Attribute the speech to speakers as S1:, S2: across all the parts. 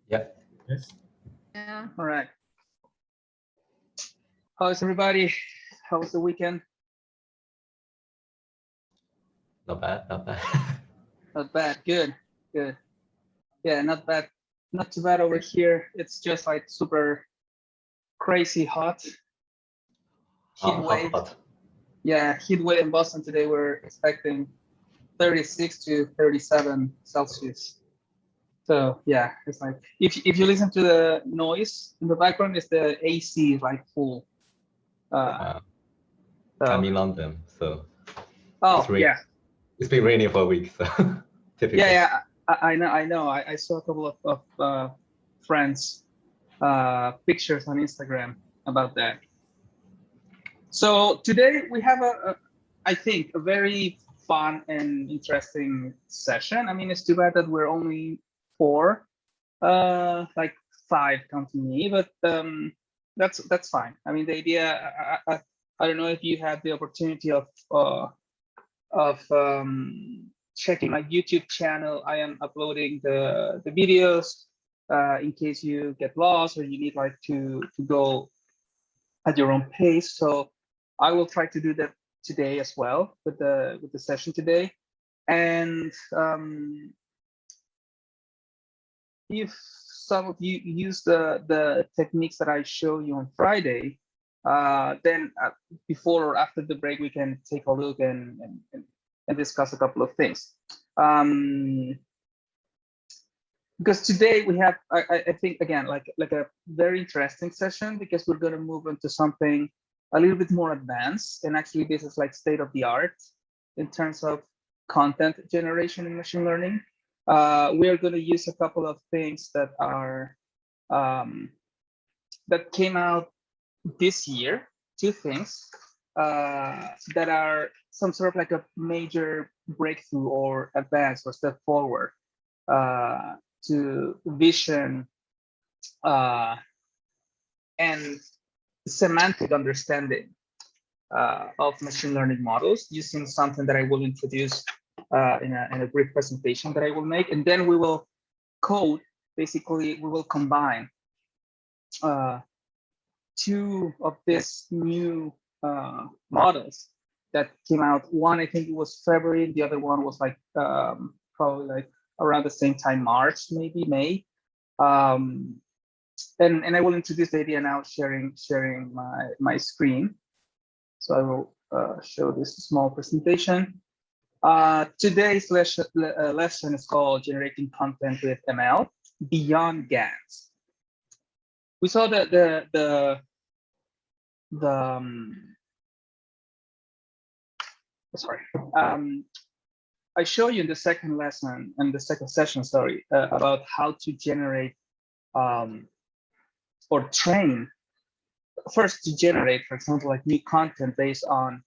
S1: Yeah.
S2: Yes.
S3: Yeah. All right. How's everybody? How was the weekend?
S1: Not bad, not bad.
S3: Not bad. Good. Good. Yeah, not bad. Not too bad over here. It's just like super crazy hot. Heat wave.
S1: Hot.
S3: Yeah, heat wave in Boston today. We're expecting 36 to 37 Celsius. So yeah, it's like if you listen to the noise in the background, it's the AC like full.
S1: I'm in London, so
S3: oh yeah,
S1: it's been raining for a week, so typical.
S3: yeah. I know. I saw a couple of friends pictures on Instagram about that. So today we have I think a very fun and interesting session. I mean, it's too bad that we're only 4, like 5 counting me, but that's fine. I mean, the idea, I don't know if you had the opportunity of checking my YouTube channel. I am uploading the videos in case you get lost or you need like to go at your own pace. So I will try to do that today as well with the session today. And if some of you use the techniques that I show you on Friday, then before or after the break, we can take a look and discuss a couple of things. Because today we have, I think, again, like a very interesting session, because we're going to move into something a little bit more advanced. And actually, this is like state of the art in terms of content generation in machine learning. We're going to use a couple of things that are that came out this year. 2 things that are some sort of like a major breakthrough or advance or step forward to vision and semantic understanding of machine learning models, using something that I will introduce in a brief presentation that I will make. And then we will code, basically, we will combine 2 of these new models that came out. One, I think it was February, the other one was like probably like around the same time, March, maybe May. And I will introduce the idea now, sharing my screen. So I will show this small presentation. Today's lesson is called Generating Content with ML Beyond GANs. We saw I show you in the second lesson and the second session, sorry, about how to generate or train. First, to generate, for example, like new content based on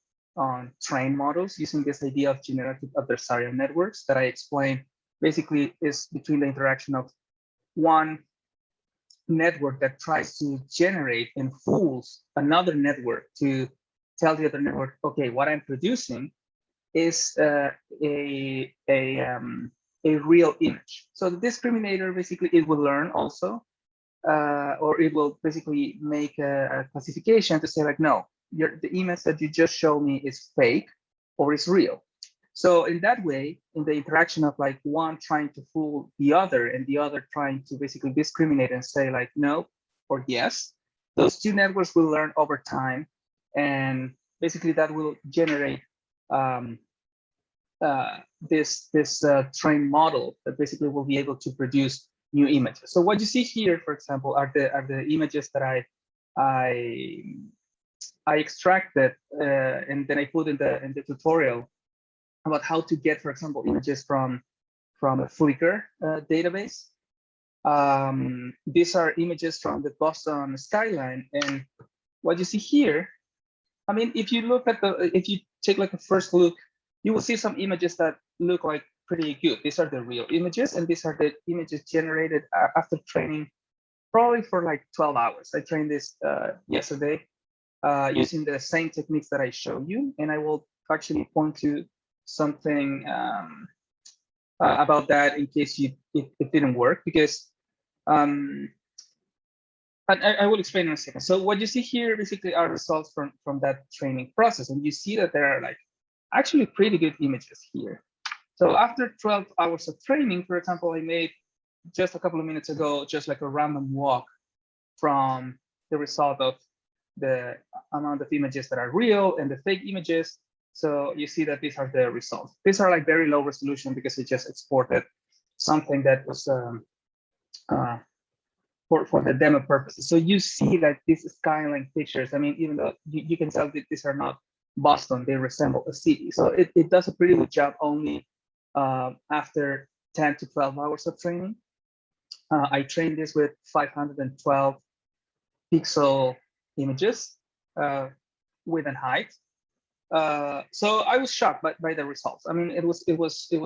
S3: trained models using this idea of generative adversarial networks that I explained. Basically, is between the interaction of one network that tries to generate and fools another network to tell the other network, okay, what I'm producing is a real image. So the discriminator, basically, it will learn also, or it will basically make a classification to say like, no, the image that you just showed me is fake or is real. So in that way, in the interaction of like one trying to fool the other and the other trying to basically discriminate and say like no or yes, those 2 networks will learn over time, and basically that will generate this trained model that basically will be able to produce new images. So what you see here, for example, are the images that I extracted and then I put in the tutorial about how to get, for example, images from a Flickr database. These are images from the Boston skyline, and what you see here, I mean, if you look at if you take like a first look, you will see some images that look like pretty good. These are the real images, and these are the images generated after training, probably for like 12 hours. I trained this yesterday using the same techniques that I showed you, and I will actually point to something about that in case it didn't work, because But I will explain in a second. So what you see here basically are results from that training process. And you see that there are like actually pretty good images here. So after 12 hours of training, for example, I made just a couple of minutes ago, just like a random walk from the result of the amount of images that are real and the fake images. So you see that these are the results. These are like very low resolution because it just exported something that was for the demo purposes. So you see that these skyline pictures, I mean, even though you can tell that these are not Boston, they resemble a city. So it does a pretty good job only after 10 to 12 hours of training. I trained this with 512 pixel images width and height. So I was shocked by the results. I mean, it was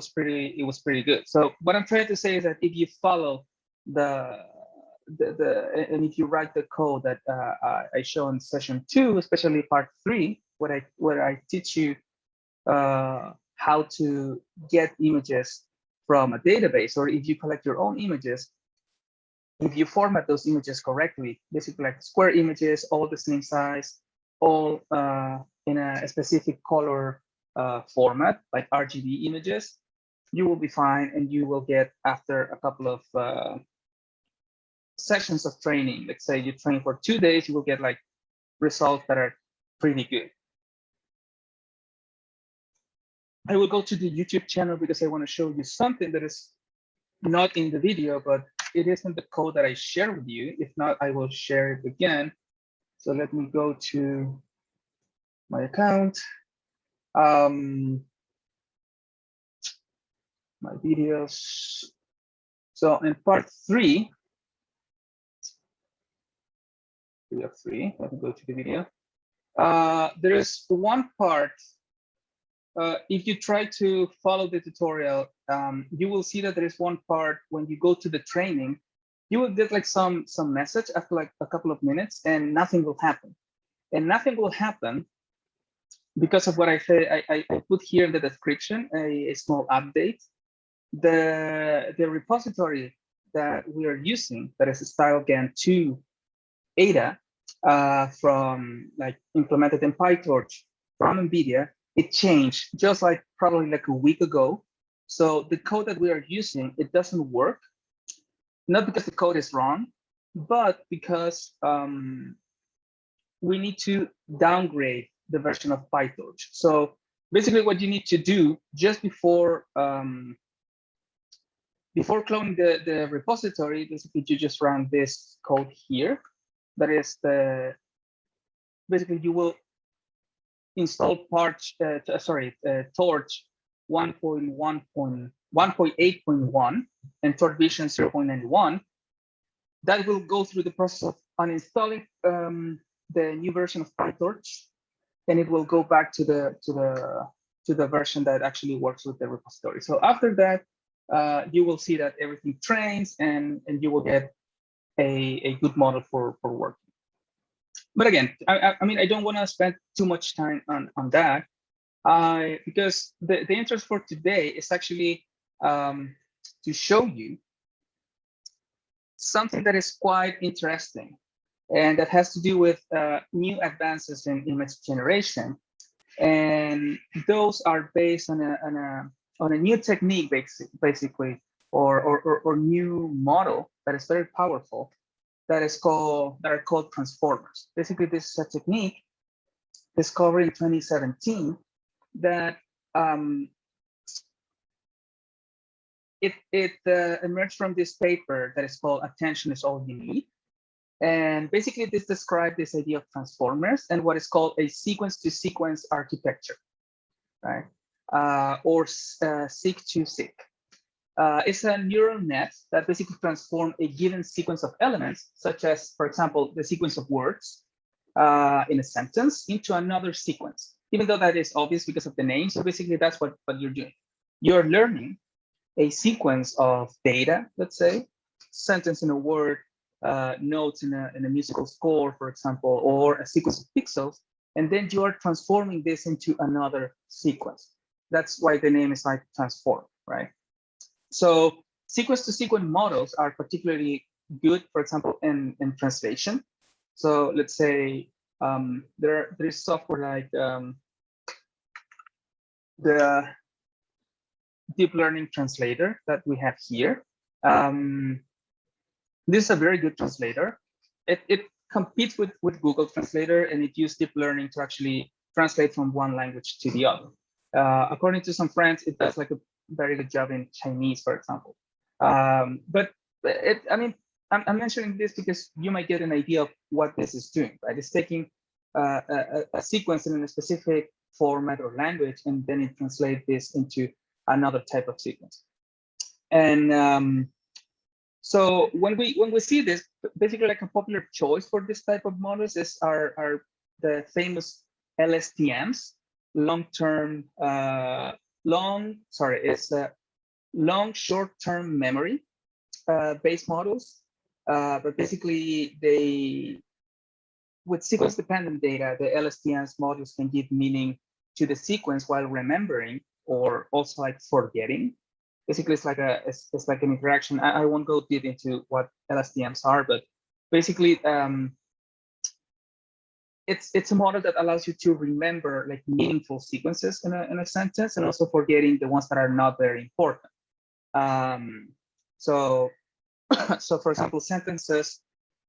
S3: pretty good. So what I'm trying to say is that if you follow and if you write the code that I show in session 2, especially part 3, where I teach you how to get images from a database, or if you collect your own images, if you format those images correctly, basically like square images, all the same size, all in a specific color format, like RGB images, you will be fine, and you will get, after a couple of sessions of training, let's say you train for 2 days, you will get like results that are pretty good. I will go to the YouTube channel because I want to show you something that is not in the video, but it is in the code that I share with you. If not, I will share it again. So let me go to my account, my videos. So in part 3, video 3, let me go to the video. There is one part. If you try to follow the tutorial, you will see that there is one part when you go to the training, you will get like some message after like a couple of minutes, and nothing will happen. And nothing will happen because of what I say. I put here in the description a small update. The repository that we are using, that is StyleGAN2 Ada, from like implemented in PyTorch from NVIDIA, it changed just like probably like a week ago. So the code that we are using, it doesn't work, not because the code is wrong, but because we need to downgrade the version of PyTorch. So basically what you need to do just before cloning the repository, basically you just run this code here. That is basically you will install Torch 1.8.1 and Torch Vision 0.91. That will go through the process of uninstalling the new version of PyTorch, and it will go back to the version that actually works with the repository. So after that, you will see that everything trains, and you will get a good model for working. But again, I mean, I don't want to spend too much time on that, because the interest for today is actually to show you something that is quite interesting, and that has to do with new advances in image generation. And those are based on a new technique, basically, or new model that is very powerful, that are called transformers. Basically, this is a technique discovered in 2017 that it emerged from this paper that is called "Attention is All You Need." And basically, this describes this idea of transformers and what is called a sequence-to-sequence architecture, right? Or seq-to-seq. It's a neural net that basically transforms a given sequence of elements, such as, for example, the sequence of words in a sentence, into another sequence, even though that is obvious because of the name. So basically, that's what you're doing. You're learning a sequence of data, let's say, sentence in a word, notes in a musical score, for example, or a sequence of pixels, and then you are transforming this into another sequence. That's why the name is like transform, right? So sequence-to-sequence models are particularly good, for example, in translation. So let's say there is software like the deep learning translator that we have here. This is a very good translator. It competes with Google Translator, and it uses deep learning to actually translate from one language to the other. According to some friends, it does like a very good job in Chinese, for example. But I mean, I'm mentioning this because you might get an idea of what this is doing, right? It's taking a sequence in a specific format or language, and then it translates this into another type of sequence. And so when we see this, basically like a popular choice for this type of models are the famous LSTMs, long short-term memory based models. But basically with sequence dependent data, the LSTMs models can give meaning to the sequence while remembering or also like forgetting. Basically, it's like an interaction. I won't go deep into what LSTMs are, but basically, it's a model that allows you to remember like meaningful sequences in a sentence, and also forgetting the ones that are not very important. So for example, sentences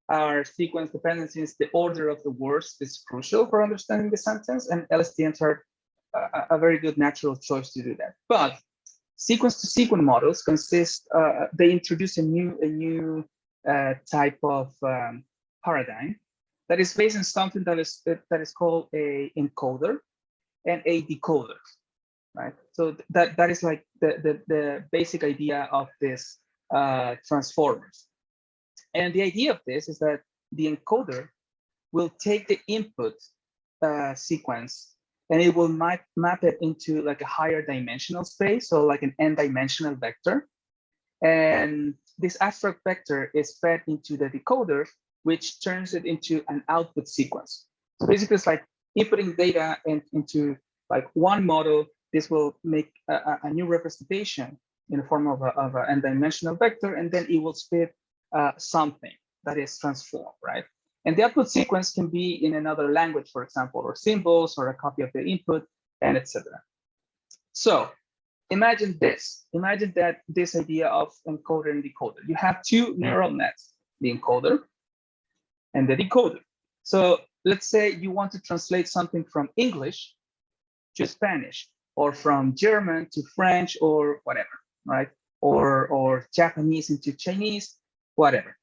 S3: are sequence dependencies. The order of the words is crucial for understanding the sentence, and LSTMs are a very good natural choice to do that. But sequence-to-sequence models consist. They introduce a new type of paradigm that is based on something that is called a encoder and a decoder, right? So that is like the basic idea of this transformers. And the idea of this is that the encoder will take the input sequence, and it will map it into like a higher dimensional space, so like an n-dimensional vector. And this abstract vector is fed into the decoder, which turns it into an output sequence. So basically, it's like inputting data into like one model. This will make a new representation in the form of an n-dimensional vector, and then it will spit something that is transformed, right? And the output sequence can be in another language, for example, or symbols, or a copy of the input, and etc. So imagine this. Imagine that this idea of encoder and decoder. You have two neural nets, the encoder and the decoder. So let's say you want to translate something from English to Spanish, or from German to French, or whatever, right? Or Japanese into Chinese, whatever.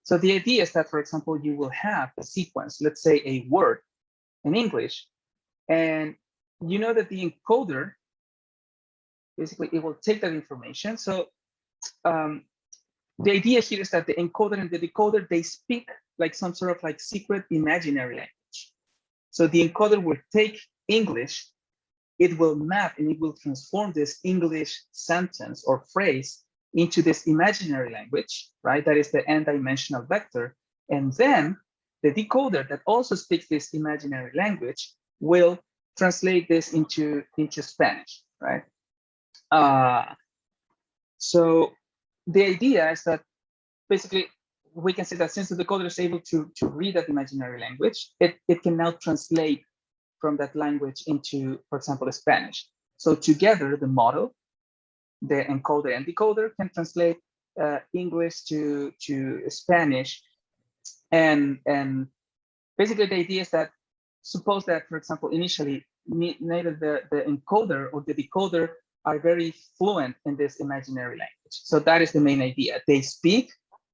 S3: So the idea is that, for example, you will have a sequence, let's say a word in English, and you know that the encoder, basically, it will take that information. So the idea here is that the encoder and the decoder, they speak like some sort of like secret imaginary language. So the encoder will take English, it will map and it will transform this English sentence or phrase into this imaginary language, right? That is the n-dimensional vector. And then the decoder that also speaks this imaginary language will translate this into Spanish, right? So the idea is that basically we can say that since the decoder is able to read that imaginary language, it can now translate from that language into, for example, Spanish. So together, the model, the encoder and decoder, can translate English to Spanish. And basically the idea is that, suppose that, for example, initially, neither the encoder or the decoder are very fluent in this imaginary language. So that is the main idea. They speak,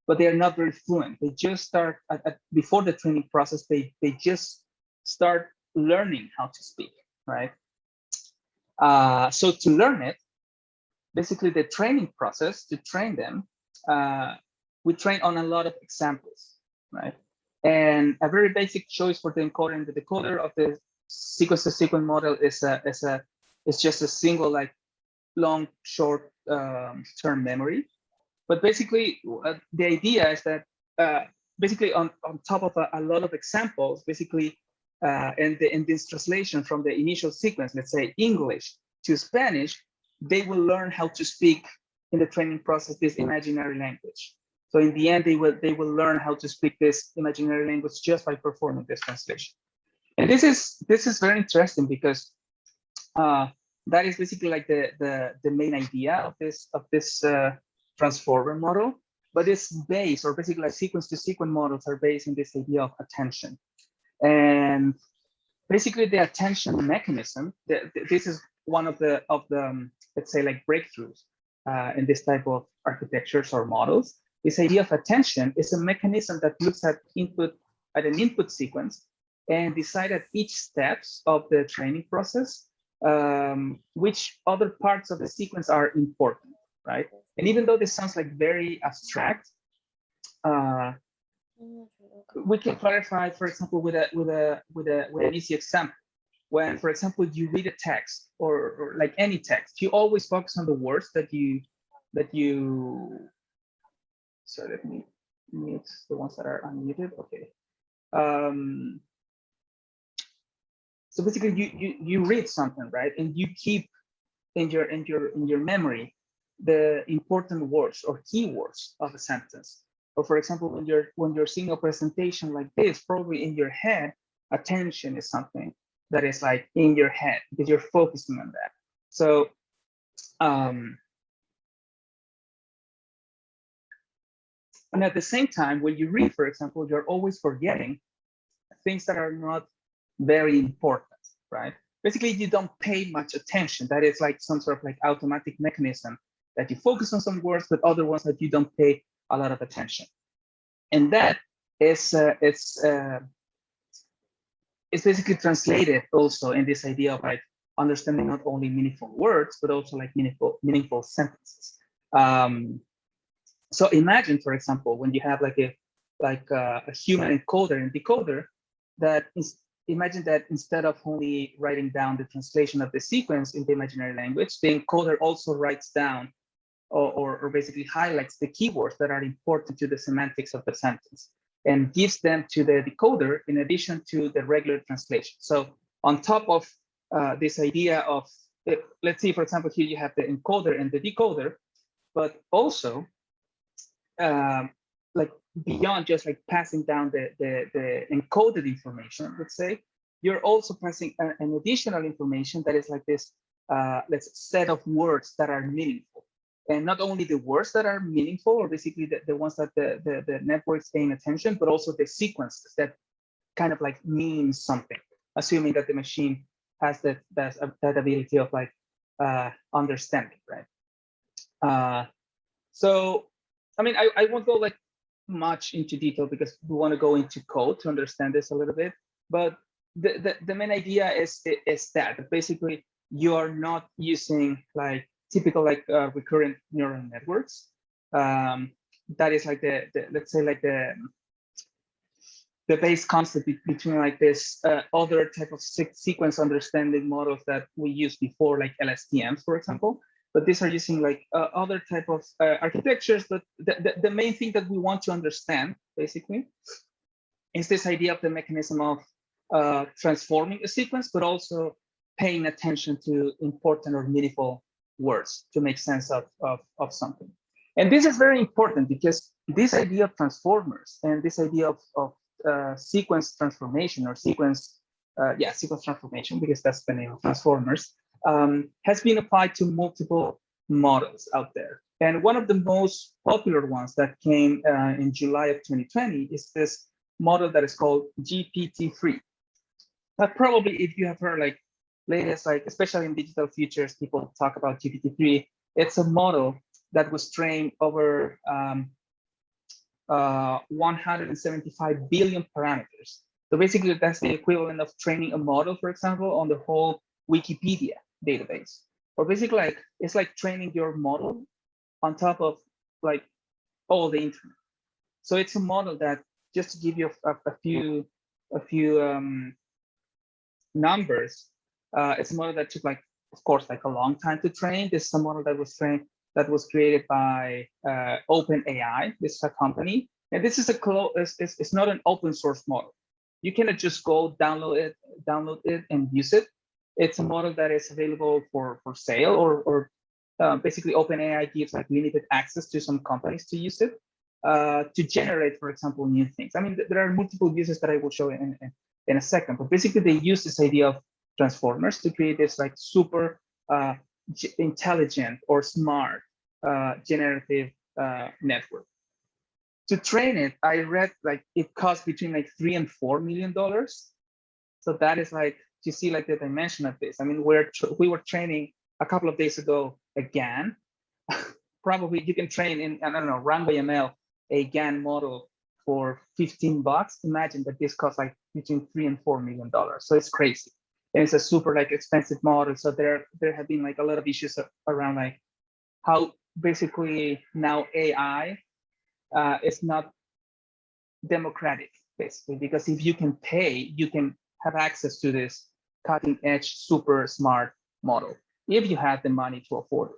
S3: but they are not very fluent. They just start, before the training process, they just start learning how to speak, right? So to learn it, basically the training process, to train them, we train on a lot of examples, right? And a very basic choice for the encoder and the decoder of the sequence-to-sequence model is just a single, like, long, short term memory. But basically, the idea is that basically on top of a lot of examples, basically, in this translation from the initial sequence, let's say English to Spanish, they will learn how to speak in the training process this imaginary language. So in the end, they will learn how to speak this imaginary language just by performing this translation. And this is very interesting because that is basically like the main idea of this transformer model. But it's based, or basically like sequence-to-sequence models are based on this idea of attention. And basically the attention mechanism, this is one of the let's say like breakthroughs in this type of architectures or models. This idea of attention is a mechanism that looks at an input sequence and decide at each steps of the training process which other parts of the sequence are important, right? And even though this sounds like very abstract, we can clarify, for example, with an easy example. When, for example, you read a text or like any text, you always focus on the words that you. So let me mute the ones that are unmuted. Okay. So basically, you read something, right, and you keep in your memory the important words or keywords of a sentence. Or for example, when you're seeing a presentation like this, probably in your head, attention is something that is like in your head because you're focusing on that. So and at the same time, when you read, for example, you're always forgetting things that are not very important, right? Basically, you don't pay much attention. That is like some sort of like automatic mechanism that you focus on some words, but other ones that you don't pay a lot of attention. And that is it's basically translated also in this idea of like understanding not only meaningful words, but also like meaningful sentences. So imagine, for example, when you have like a human encoder and decoder, imagine that instead of only writing down the translation of the sequence in the imaginary language, the encoder also writes down or basically highlights the keywords that are important to the semantics of the sentence and gives them to the decoder in addition to the regular translation. So on top of this idea of, let's see, for example, here you have the encoder and the decoder, but also like beyond just like passing down the encoded information, let's say, you're also passing an additional information that is like this set of words that are meaningful. And not only the words that are meaningful, or basically the ones that the network is paying attention, but also the sequences that kind of like mean something, assuming that the machine has that ability of like understanding, right? So, I mean, I won't go like much into detail because we want to go into code to understand this a little bit. But the main idea is that basically you are not using like typical like recurrent neural networks. That is like let's say like the base concept between like this other type of sequence understanding models that we used before, like LSTMs, for example. But these are using like other type of architectures. But the main thing that we want to understand basically is this idea of the mechanism of transforming a sequence, but also paying attention to important or meaningful words to make sense of something. And this is very important because this idea of transformers and this idea of sequence transformation or sequence transformation, because that's the name of transformers, has been applied to multiple models out there. And one of the most popular ones that came in July of 2020 is this model that is called GPT-3. But probably if you have heard like latest, like especially in digital futures, people talk about GPT-3. It's a model that was trained over 175 billion parameters. So basically that's the equivalent of training a model, for example, on the whole Wikipedia database. Or basically like it's like training your model on top of like all the internet. So it's a model that, just to give you a few numbers, it's a model that took like, of course, like a long time to train. This is a model that was created by OpenAI. This is a company, and this is it's not an open source model. You cannot just go download it and use it. It's a model that is available for sale, or basically OpenAI gives like limited access to some companies to use it. to generate, for example, new things. I mean, there are multiple uses that I will show in a second, but basically they use this idea of transformers to create this like super intelligent or smart generative network. To train it, I read like it costs between like $3 and $4 million. So that is like, you see like the dimension of this. I mean, we were training a couple of days ago a GAN. Probably you can train in, I don't know, Runway ML, a GAN model for $15. Imagine that this costs like between $3 and $4 million. So it's crazy. And it's a super like expensive model. So there have been like a lot of issues around like how basically now AI is not democratic, basically, because if you can pay, you can have access to this cutting edge, super smart model if you have the money to afford it.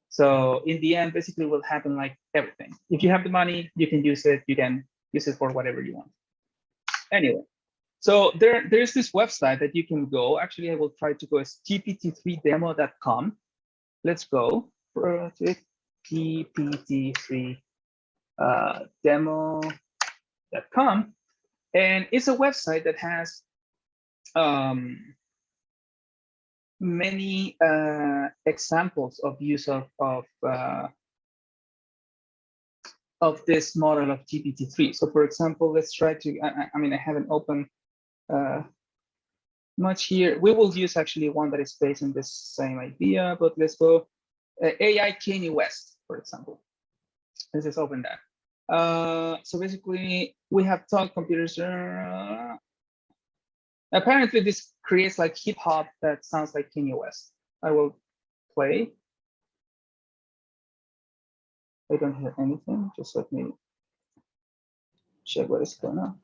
S3: So in the end, basically will happen like everything. If you have the money, you can use it. You can use it for whatever you want. Anyway, so there's this website that you can go. Actually, I will try to go as gpt3demo.com. Let's go for gpt3 demo.com, and it's a website that has many examples of use of this model of GPT-3. So for example, let's try to, I mean, I haven't opened much here. We will use actually one that is based on this same idea, but let's go AI Kanye West, for example. Let's just open that. So basically, we have taught computers. Apparently, this creates like hip hop that sounds like Kanye West. I will play. I don't hear anything. Just let me check what is going on.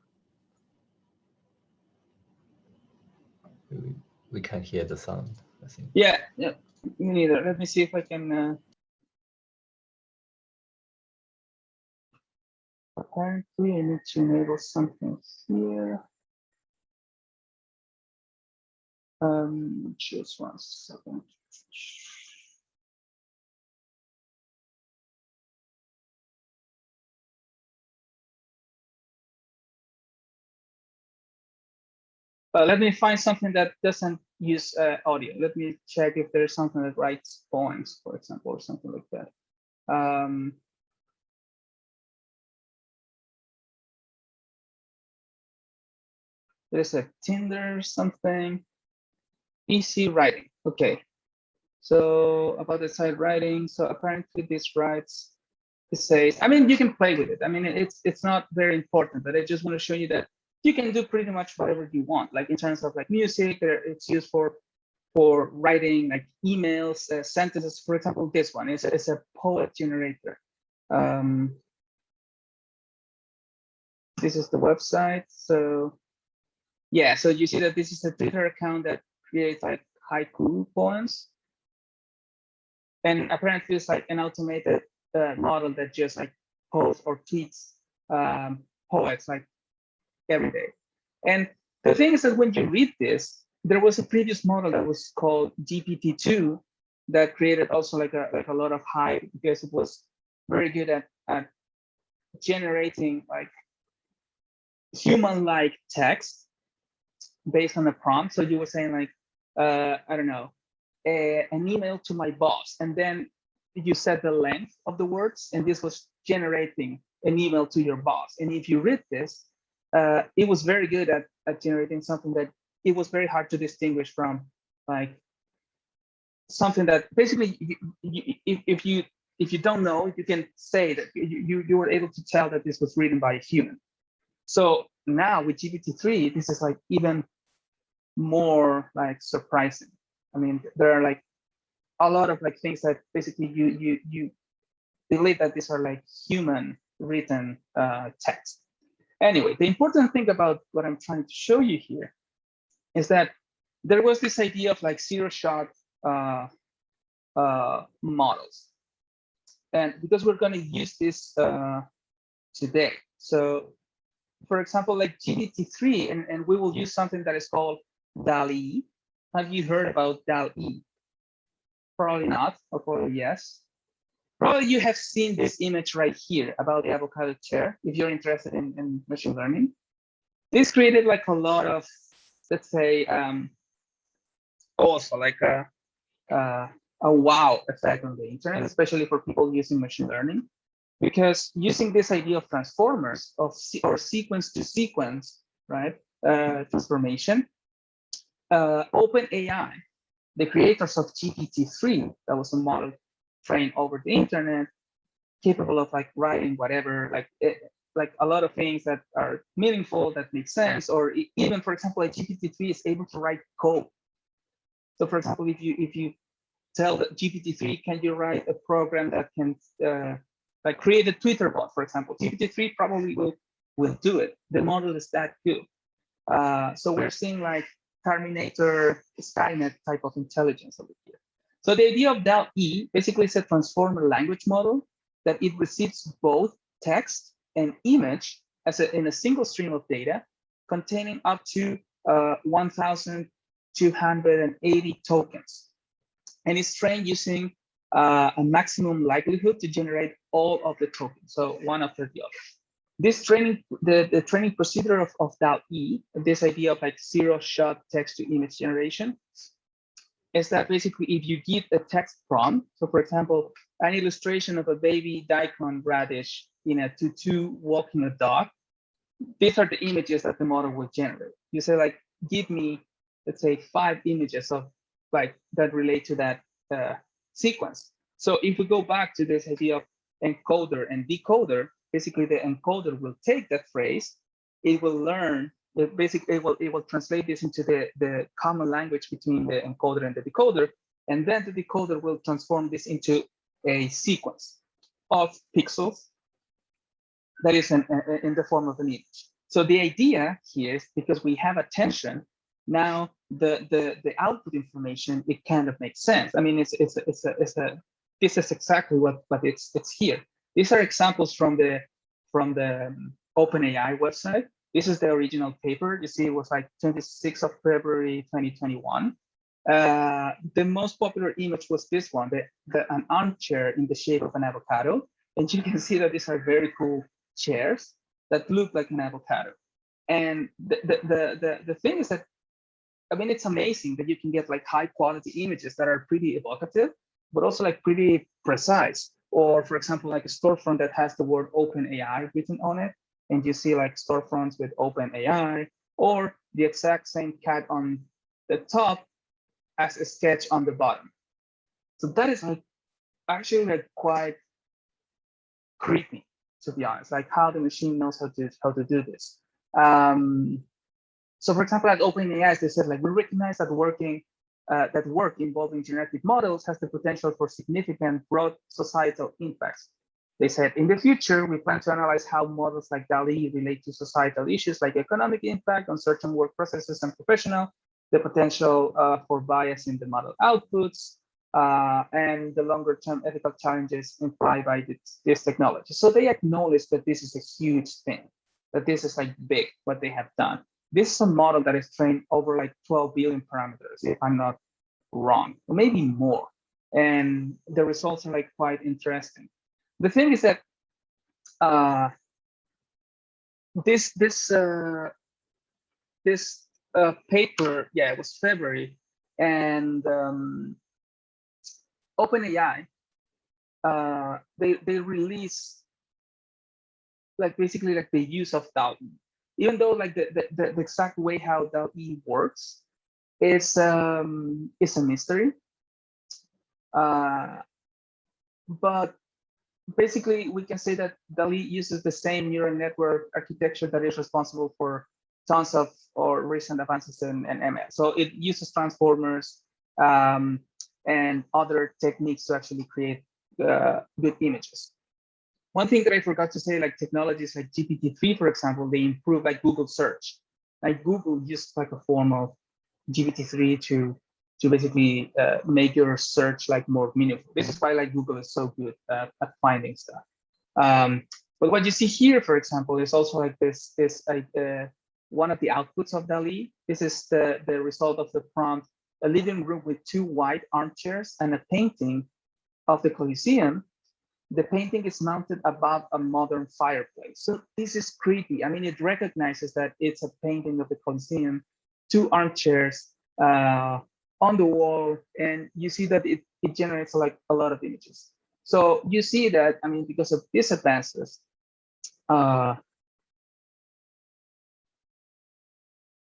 S1: We can't hear the sound, I think.
S3: Yeah, me neither. Let me see if I can. Apparently, I need to enable something here. Just 1 second. Let me find something that doesn't use audio. Let me check if there's something that writes poems, for example, or something like that. There's a Tinder something. Easy writing. Okay. So about the side writing. So apparently this writes, it says, I mean, you can play with it. I mean, it's not very important, but I just want to show you that you can do pretty much whatever you want. Like in terms of like music, it's used for writing like emails, sentences. For example, this one is a poet generator. This is the website. So yeah, so you see that this is a Twitter account that creates like haiku poems. And apparently it's like an automated model that just like posts or tweets poets like every day. And the thing is that when you read this, there was a previous model that was called GPT-2 that created also like a lot of hype because it was very good at generating like human-like text based on a prompt. So you were saying like, I don't know, an email to my boss, and then you set the length of the words, and this was generating an email to your boss. And if you read this, it was very good at generating something that it was very hard to distinguish from like something that basically if you don't know, you can say that you were able to tell that this was written by a human. So now with GPT-3, this is like even more like surprising. I mean, there are like a lot of like things that basically you believe that these are like human written text. Anyway, the important thing about what I'm trying to show you here is that there was this idea of like zero-shot models, and because we're going to use this today. So, for example, like GPT-3, and we will use something that is called DALL-E. Have you heard about DALL-E? Probably not, or probably yes. Probably you have seen this image right here about the avocado chair, if you're interested in machine learning. This created like a lot of, let's say, also like a wow effect on the internet, especially for people using machine learning, because using this idea of transformers or sequence to sequence, right, transformation, OpenAI, the creators of GPT-3, that was a model trained over the internet, capable of like writing whatever, like a lot of things that are meaningful, that make sense, or even, for example, like GPT-3 is able to write code. So, for example, if you tell the GPT-3, can you write a program that can like create a Twitter bot, for example, GPT-3 probably will do it. The model is that good. So we're seeing like Terminator, Skynet type of intelligence over here. So the idea of DALL-E basically is a transformer language model that it receives both text and image in a single stream of data containing up to 1,280 tokens. And it's trained using a maximum likelihood to generate all of the tokens, so one after the other. This training, the training procedure of DALL-E, this idea of like zero-shot text-to-image generation, is that basically if you give a text prompt, so for example, an illustration of a baby daikon radish in a tutu walking a dog, these are the images that the model will generate. You say like, give me, let's say, 5 images of like that relate to that sequence. So if we go back to this idea of encoder and decoder, basically the encoder will take that phrase, it will learn, basically it will translate this into the common language between the encoder and the decoder, and then the decoder will transform this into a sequence of pixels that is in the form of an image. So the idea here is, because we have attention, now the output information, it kind of makes sense. I mean, this is exactly what it's here. These are examples from the OpenAI website. This is the original paper. You see, it was like 26th of February 2021. The most popular image was this one, an armchair in the shape of an avocado. And you can see that these are very cool chairs that look like an avocado. And the thing is that, I mean, it's amazing that you can get like high quality images that are pretty evocative, but also like pretty precise. Or for example, like a storefront that has the word OpenAI written on it, and you see like storefronts with OpenAI, or the exact same cat on the top as a sketch on the bottom. So that is like actually like quite creepy, to be honest, like how the machine knows how to do this. So for example, at OpenAI, they said like, we recognize that work involving genetic models has the potential for significant broad societal impacts. They said, in the future, we plan to analyze how models like DALL-E relate to societal issues like economic impact on certain work processes and professional, the potential for bias in the model outputs, and the longer-term ethical challenges implied by this technology. So they acknowledge that this is a huge thing, that this is like big, what they have done. This is a model that is trained over like 12 billion parameters, if I'm not wrong, or maybe more. And the results are like quite interesting. The thing is that this paper, yeah, it was February, and OpenAI, they release like basically like the use of DALL-E. Even though like the exact way how DALL-E works is a mystery, but basically we can say that DALL-E uses the same neural network architecture that is responsible for tons of recent advances in ML. So it uses transformers and other techniques to actually create good images. One thing that I forgot to say, like technologies like GPT-3, for example, they improve like Google search. Like Google used like a form of GPT-3 to basically make your search like more meaningful. This is why like Google is so good at finding stuff. But what you see here, for example, is also like this one of the outputs of DALL-E. This is the result of the prompt: a living room with 2 white armchairs and a painting of the Colosseum. The painting is mounted above a modern fireplace. So this is creepy. I mean, it recognizes that it's a painting of the Colosseum, two armchairs on the wall, and you see that it generates like a lot of images. So you see that, I mean, because of these advances,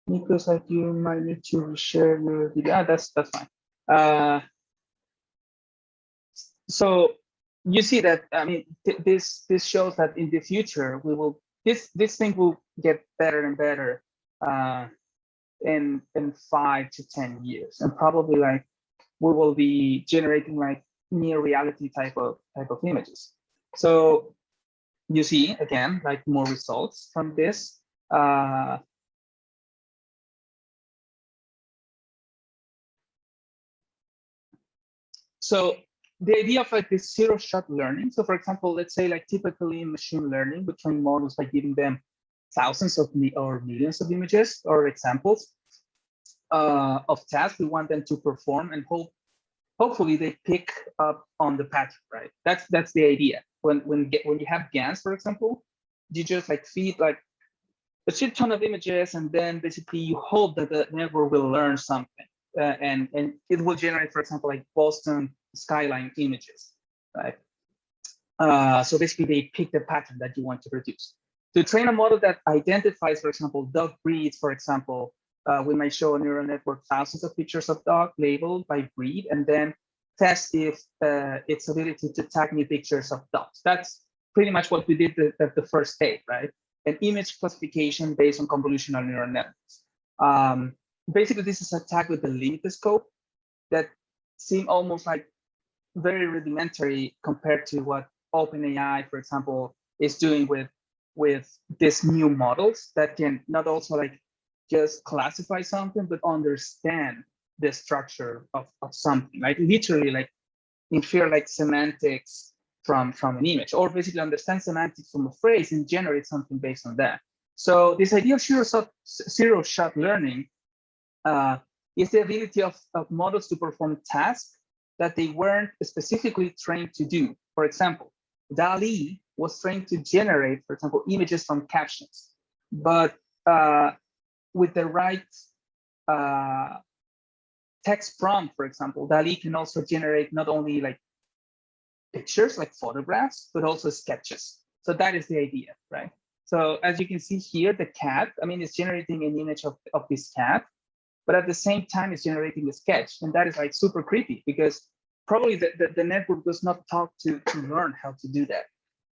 S3: Nico's like, you might need to reshare your video. That's fine. So you see that, I mean, this shows that in the future we will this thing will get better and better in 5 to 10 years, and probably like we will be generating like near reality type of images. So you see again like more results from this. So the idea of like this zero-shot learning. So for example, let's say like typically in machine learning, we train models by giving them thousands of or millions of images or examples of tasks we want them to perform, and hopefully they pick up on the pattern, right? That's the idea. When you have GANs, for example, you just like feed like a shit ton of images, and then basically you hope that the network will learn something. And it will generate, for example, like Boston skyline images, right? So basically, they pick the pattern that you want to produce. To train a model that identifies, for example, dog breeds, for example, we might show a neural network thousands of pictures of dog labeled by breed, and then test if its ability to tag new pictures of dogs. That's pretty much what we did at the first stage, right? An image classification based on convolutional neural networks. Basically, this is a tag with a limited scope that seem almost like very rudimentary compared to what OpenAI, for example, is doing with these new models that can not also like just classify something, but understand the structure of something, like literally like infer like semantics from an image, or basically understand semantics from a phrase and generate something based on that. So this idea of zero-shot learning is the ability of models to perform tasks that they weren't specifically trained to do. For example, DALL-E was trained to generate, for example, images from captions, but with the right text prompt, for example, DALL-E can also generate not only like pictures, like photographs, but also sketches. So that is the idea, right? So as you can see here, the cat, I mean, it's generating an image of this cat, but at the same time, it's generating a sketch. And that is like super creepy, because probably the network does not talk to learn how to do that.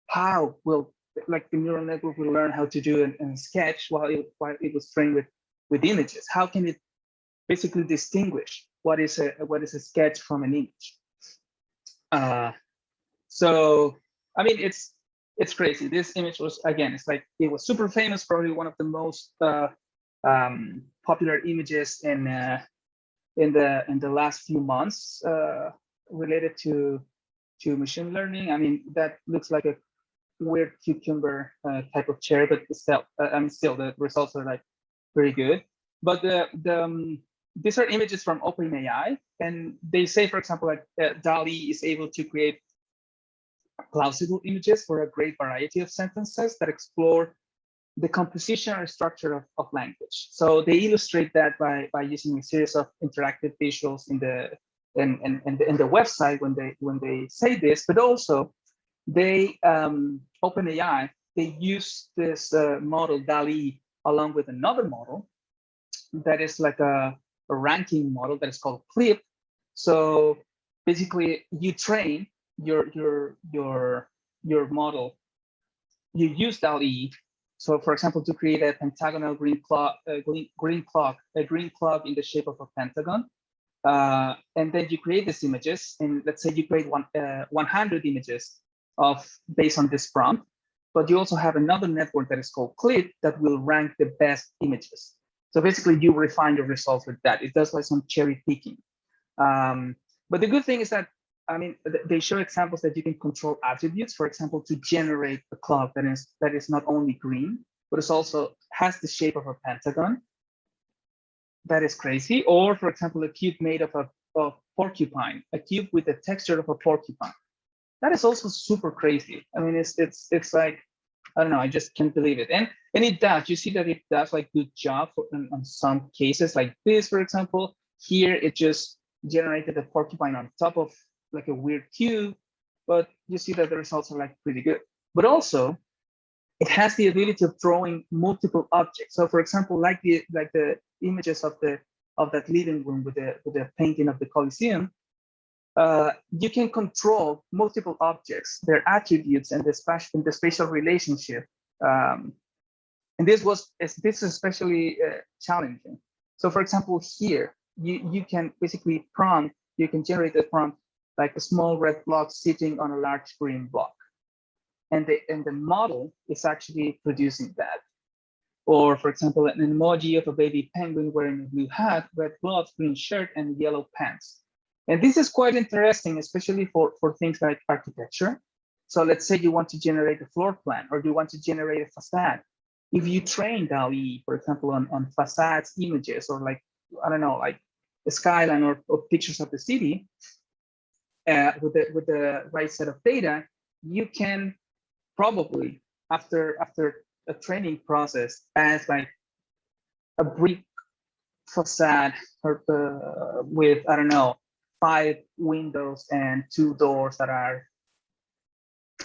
S3: How will like the neural network will learn how to do a sketch while it was trained with images? How can it basically distinguish what is a sketch from an image? So I mean, it's crazy. This image was, again, it's like it was super famous, probably one of the most popular images in the last few months related to machine learning. I mean, that looks like a weird cucumber type of chair, but still, still the results are like very good. But these are images from OpenAI, and they say, for example, like DALL-E is able to create plausible images for a great variety of sentences that explore the composition or structure of language. So they illustrate that by using a series of interactive visuals in the website when they say this, but also they OpenAI, they use this model DALL-E along with another model that is like a ranking model that is called CLIP. So basically, you train your model. You use DALL-E. So, for example, to create a pentagonal green clock in the shape of a pentagon, and then you create these images. And let's say you create 100 images based on this prompt, but you also have another network that is called CLIP that will rank the best images. So basically, you refine your results with that. It does like some cherry picking. But the good thing is that, I mean, they show examples that you can control attributes, for example, to generate a clock that is not only green, but it also has the shape of a pentagon. That is crazy. Or, for example, a cube made of a porcupine, a cube with the texture of a porcupine. that is also super crazy. I mean, it's like, I don't know, I just can't believe it. And it does. You see that it does like good job on some cases like this, for example. Here it just generated a porcupine on top of like a weird cube, but you see that the results are like pretty good. But also, it has the ability of drawing multiple objects. So, for example, like the images of that living room with the painting of the Colosseum, you can control multiple objects, their attributes, and the spatial relationship. And this is especially challenging. So, for example, here you can basically you can generate a prompt like a small red block sitting on a large green block, and the model is actually producing that. Or, for example, an emoji of a baby penguin wearing a blue hat, red gloves, green shirt, and yellow pants. And this is quite interesting, especially for things like architecture. So let's say you want to generate a floor plan, or you want to generate a facade. If you train DALL-E, for example, on facades images, or like, I don't know, like a skyline or pictures of the city, with the right set of data, you can probably, after a training process, as like a brick facade with, I don't know, 5 windows and 2 doors that are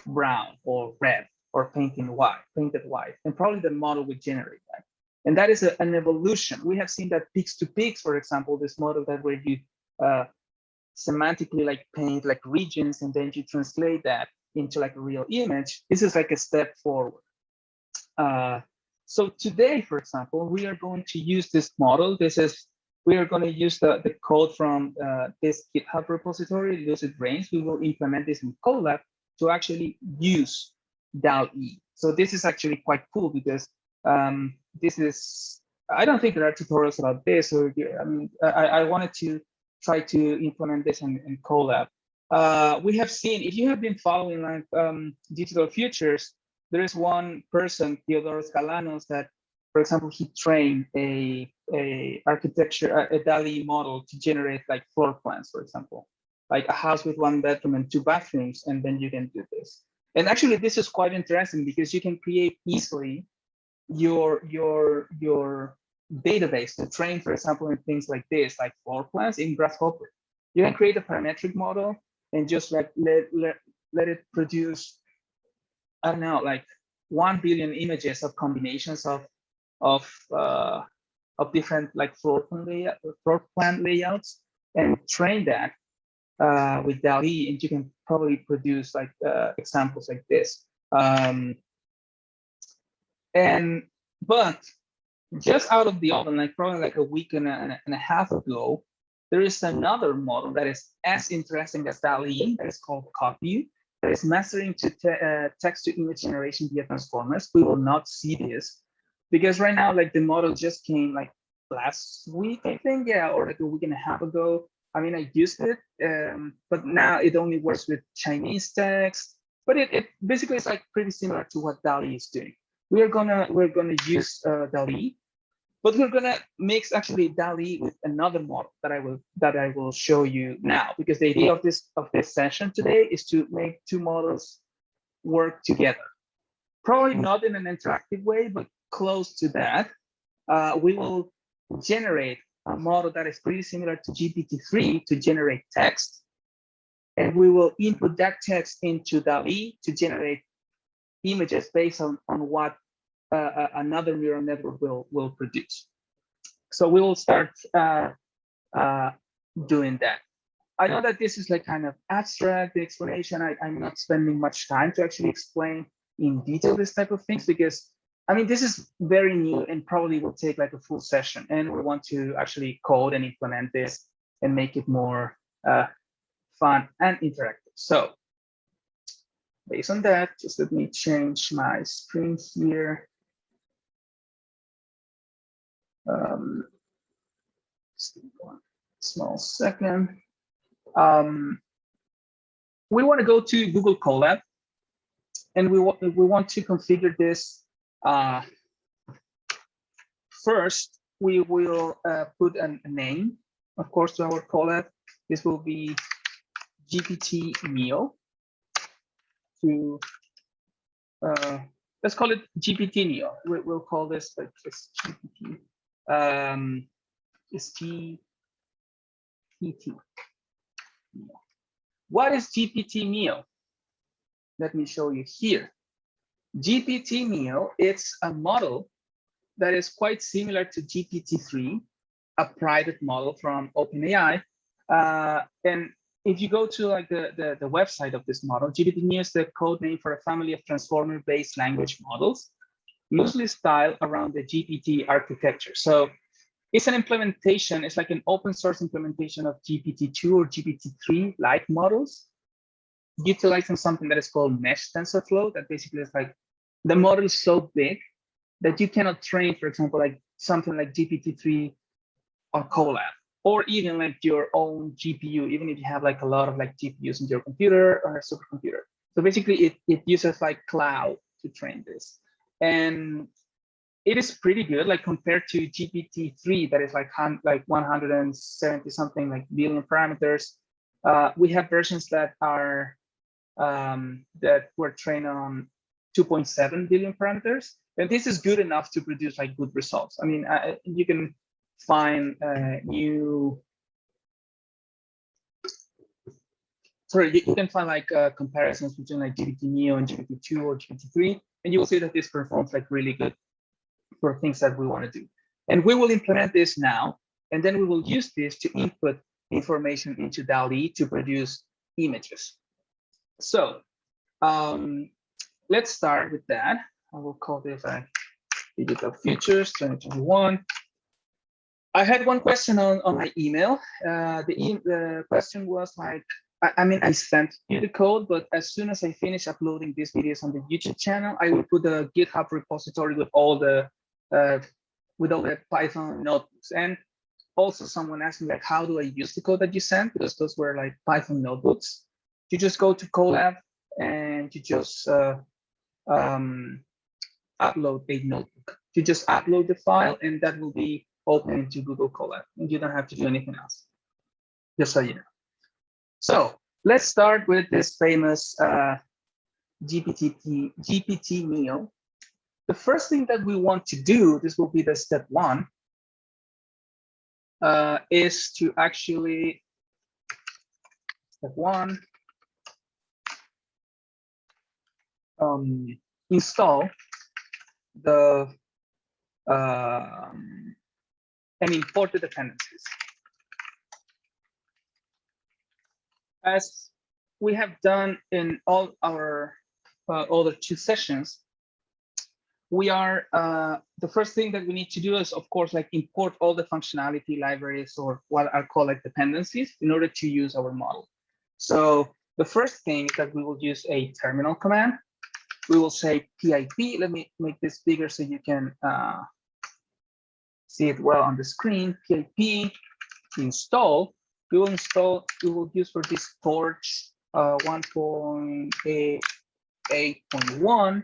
S3: brown or red or painted white, and probably the model would generate that. And that is an evolution. We have seen that Pix2Pix, for example, this model that where you semantically like paint like regions and then you translate that into like a real image. This is like a step forward. So today, for example, we are going to use this model. We are going to use the code from this GitHub repository, Lucid Brains. We will implement this in Colab to actually use DALL-E. So this is actually quite cool because I don't think there are tutorials about this. So I mean, I wanted to try to implement this in Colab. We have seen, if you have been following like Digital Futures, there is one person, Theodoros Galanos, that, for example, he trained a DALL-E model to generate like floor plans, for example, like a house with 1 bedroom and 2 bathrooms, and then you can do this. And actually, this is quite interesting because you can create easily your database to train, for example, in things like this, like floor plans in Grasshopper. You can create a parametric model and just like let it produce, I don't know, like 1 billion images of combinations of different like floor plan layouts, and train that with DALL-E, and you can probably produce like examples like this. But just out of the oven, like probably like a week and a half ago, there is another model that is as interesting as DALL-E, that is called Copy, that is mastering to text-to-image generation via transformers. We will not see this because right now, like the model just came like last week, I think, yeah, or like a week and a half ago. I mean, I used it, but now it only works with Chinese text. But it basically is like pretty similar to what DALL-E is doing. We're gonna use DALL-E, but we're gonna mix actually DALL-E with another model that I will show you now, because the idea of this session today is to make 2 models work together. Probably not in an interactive way, but close to that. We will generate a model that is pretty similar to GPT-3 to generate text, and we will input that text into DALL-E to generate images based on what another neural network will produce. So we will start doing that. I know that this is like kind of abstract, the explanation. I'm not spending much time to actually explain in detail this type of things, because I mean, this is very new and probably will take like a full session, and we want to actually code and implement this and make it more fun and interactive. So based on that, just let me change my screen here. Just one small second. We want to go to Google Colab, and we want to configure this. First, we will put a name, of course, to our Colab. This will be GPT NEO. to, let's call it GPT NEO. We'll call this like just GPT. It's GPT. What is GPT NEO? Let me show you here. GPT NEO, it's a model that is quite similar to GPT-3, a private model from OpenAI. And if you go to like the website of this model, GPT NEO is the code name for a family of transformer-based language models, loosely styled around the GPT architecture. So it's an implementation, it's like an open source implementation of GPT-2 or GPT-3 like models, utilizing something that is called mesh TensorFlow. That basically is like the model is so big that you cannot train, for example, like something like GPT-3 or Colab, or even like your own GPU, even if you have like a lot of like GPUs in your computer or a supercomputer. So basically it uses like cloud to train this. And it is pretty good, like compared to GPT-3, that is like 170 something like billion parameters. We have versions that are that were trained on 2.7 billion parameters, and this is good enough to produce like good results. I mean, you can find you can find like comparisons between like GPT NEO and GPT-2 or GPT-3, and you will see that this performs like really good for things that we want to do. And we will implement this now, and then we will use this to input information into DALL-E to produce images. So let's start with that. I will call this Digital Futures 2021. I had one question on my email. The question was like, I sent you the code, but as soon as I finish uploading these videos on the YouTube channel, I will put the GitHub repository with all the Python notebooks. And also someone asked me like, how do I use the code that you sent? Because those were like Python notebooks. You just go to Colab and you just upload a notebook. You just upload the file and that will be open into Google Colab, and you don't have to do anything else, just so you know. So let's start with this famous GPT NEO. The first thing that we want to do, this will be the step one, is to actually, step one, install the and import the dependencies. As we have done in all our other two sessions, we are the first thing that we need to do is, of course, like import all the functionality libraries, or what are called like dependencies, in order to use our model. So the first thing is that we will use a terminal command. We will say pip. Let me make this bigger so you can see it well on the screen. Pip install. We will use for this Torch 1.8.1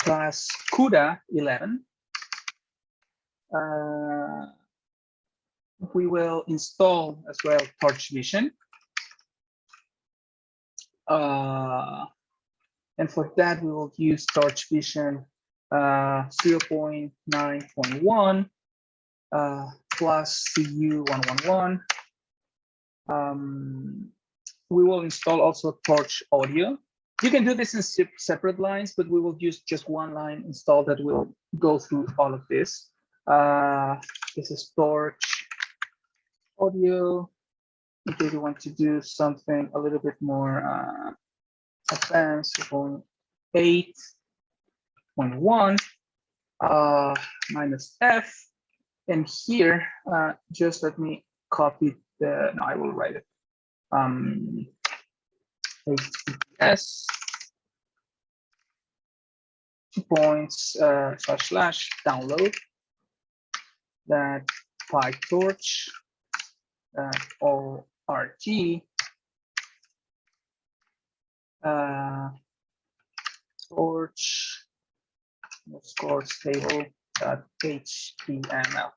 S3: plus CUDA 11. We will install as well Torch Vision. And for that, we will use Torch Vision 0.9.1 plus CU111. We will install also Torch Audio. You can do this in separate lines, but we will use just one line install that will go through all of this. This is Torch Audio. In case you want to do something a little bit more advanced, 8.1 minus F. And here, just let me copy the, no, I will write it. HTTPS 2.// that PyTorch ORG torch table.html.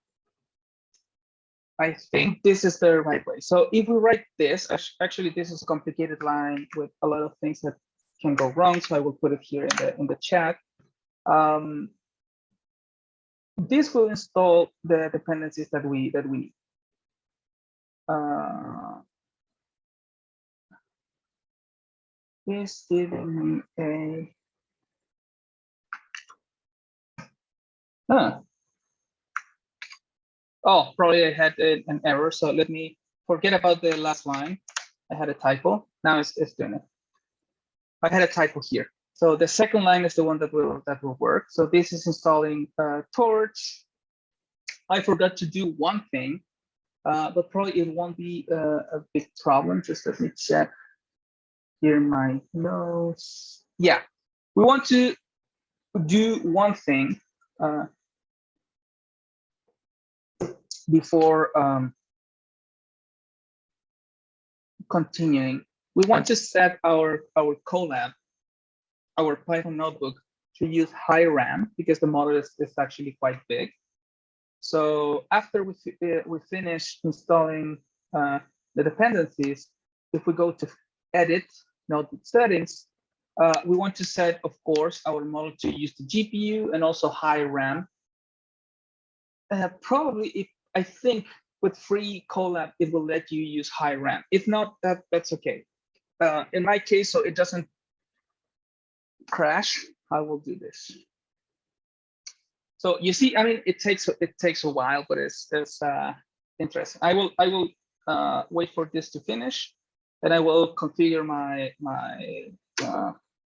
S3: I think this is the right way. So if we write this, actually this is a complicated line with a lot of things that can go wrong. So I will put it here in the chat. This will install the dependencies that we need. Is giving me a oh, probably I had an error. So let me forget about the last line. I had a typo. Now it's doing it. I had a typo here. So the second line is the one that will work. So this is installing Torch. I forgot to do one thing, but probably it won't be a big problem. Just let me check here my notes. Yeah, we want to do one thing before continuing. We want to set our Colab, our Python notebook, to use high RAM because the model is actually quite big. So after we finish installing the dependencies, if we go to edit notebook settings, we want to set, of course, our model to use the GPU and also high RAM. Probably, I think with free Colab, it will let you use high RAM. If not, that's okay. In my case, so it doesn't crash, I will do this. So you see, I mean, it takes a while, but it's interesting. I will wait for this to finish, and I will configure my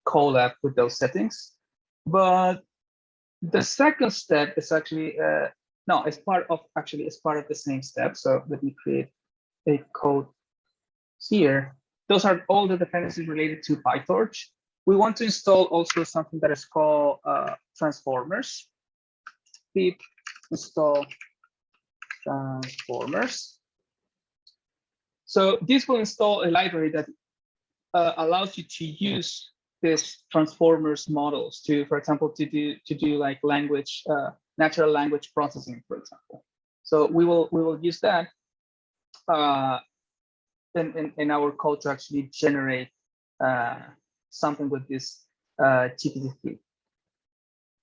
S3: Colab with those settings. But the second step is actually no, it's part of the same step. So let me create a code here. Those are all the dependencies related to PyTorch. We want to install also something that is called transformers. Pip install transformers. So this will install a library that allows you to use this transformers models to, for example, to do like language, natural language processing, for example. So we will use that in our code to actually generate something with this GPT.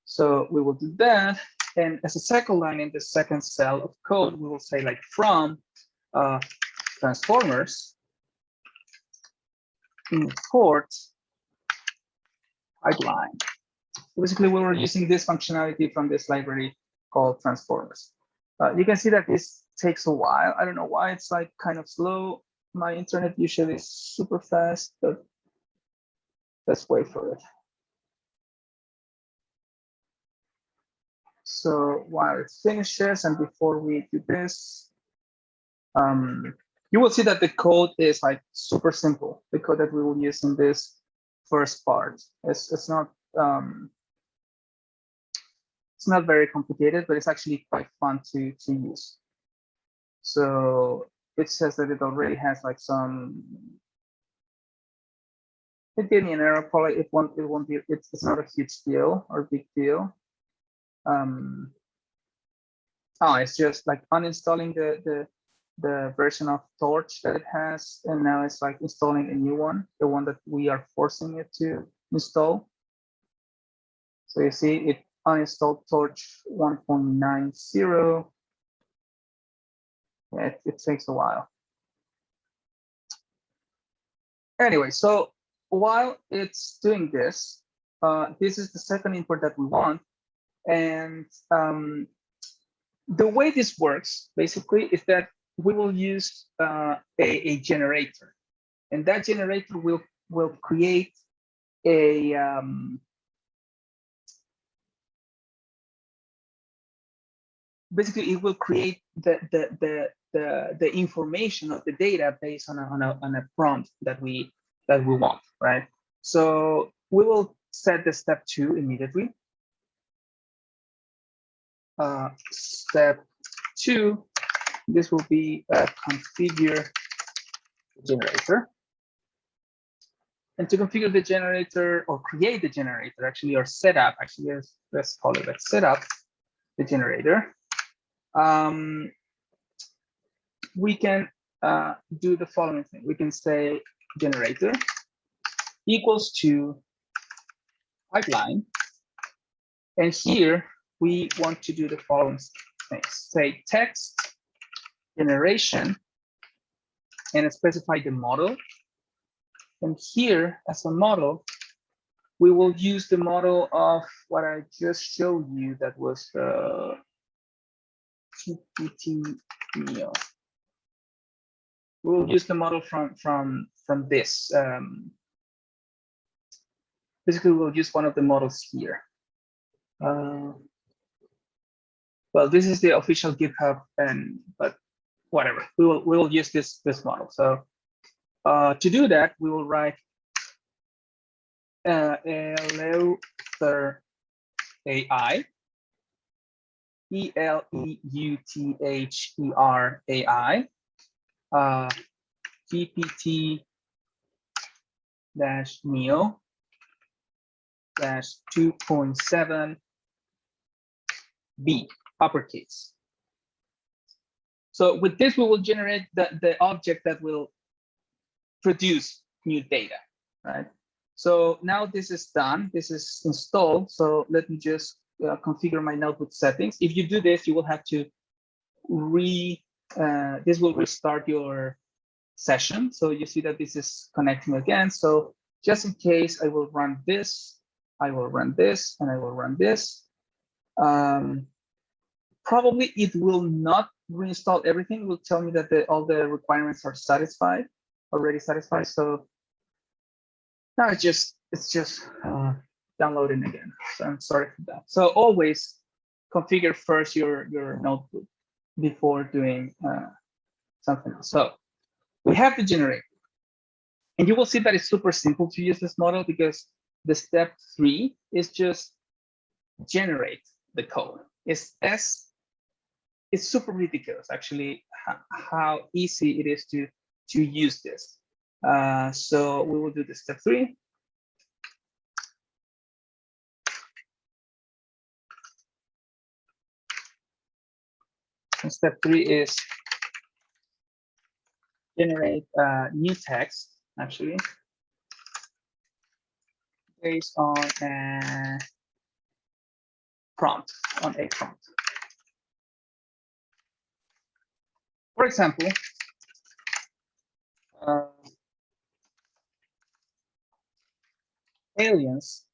S3: So we will do that. And as a second line in the second cell of code, we will say like from transformers import pipeline. Basically, we were using this functionality from this library called transformers. You can see that this takes a while. I don't know why it's like kind of slow. My internet usually is super fast, but let's wait for it. So while it finishes, and before we do this, you will see that the code is like super simple. The code that we will use in this first part, it's not very complicated, but it's actually quite fun to use. So it says that it already has like some. It gave me an error. Probably it won't be. It's not a huge deal or big deal. Oh, it's just like uninstalling the version of Torch that it has, and now it's like installing a new one, the one that we are forcing it to install. So you see it uninstalled Torch 1.90. Yeah, it takes a while. Anyway, so while it's doing this, this is the second import that we want. And the way this works basically is that we will use a generator, and that generator will create a basically it will create the information of the data based on a prompt that we want, right? So we will set the step 2 immediately. Step 2, this will be configure generator. And to configure the generator or create the generator, actually, or set up, actually, let's call it like set up the generator. We can do the following thing. We can say generator equals to pipeline. And here we want to do the following things. Say text generation and specify the model. And here as a model, we will use the model of what I just showed you, that was GPT NEO. We will use the model from this. Basically, we'll use one of the models here. Well, this is the official GitHub, but whatever. We will use this model. So to do that, we will write Eleuther AI, ELEUTHER AI, GPT NEO 2.7 B, uppercase. So with this, we will generate the object that will produce new data, right? So now this is done, this is installed. So let me just configure my notebook settings. If you do this, you will have to this will restart your session. So you see that this is connecting again. So just in case, I will run this, I will run this, and I will run this. Probably it will not reinstall everything. It will tell me that all the requirements are already satisfied. So now it's just downloading again. So I'm sorry for that. So always configure first your notebook before doing something else. So we have the generator, and you will see that it's super simple to use this model, because the step 3 is just generate the code. It's super ridiculous, actually, how easy it is to use this. So we will do the step 3. And step 3 is generate new text, actually, based on a prompt, For example, aliens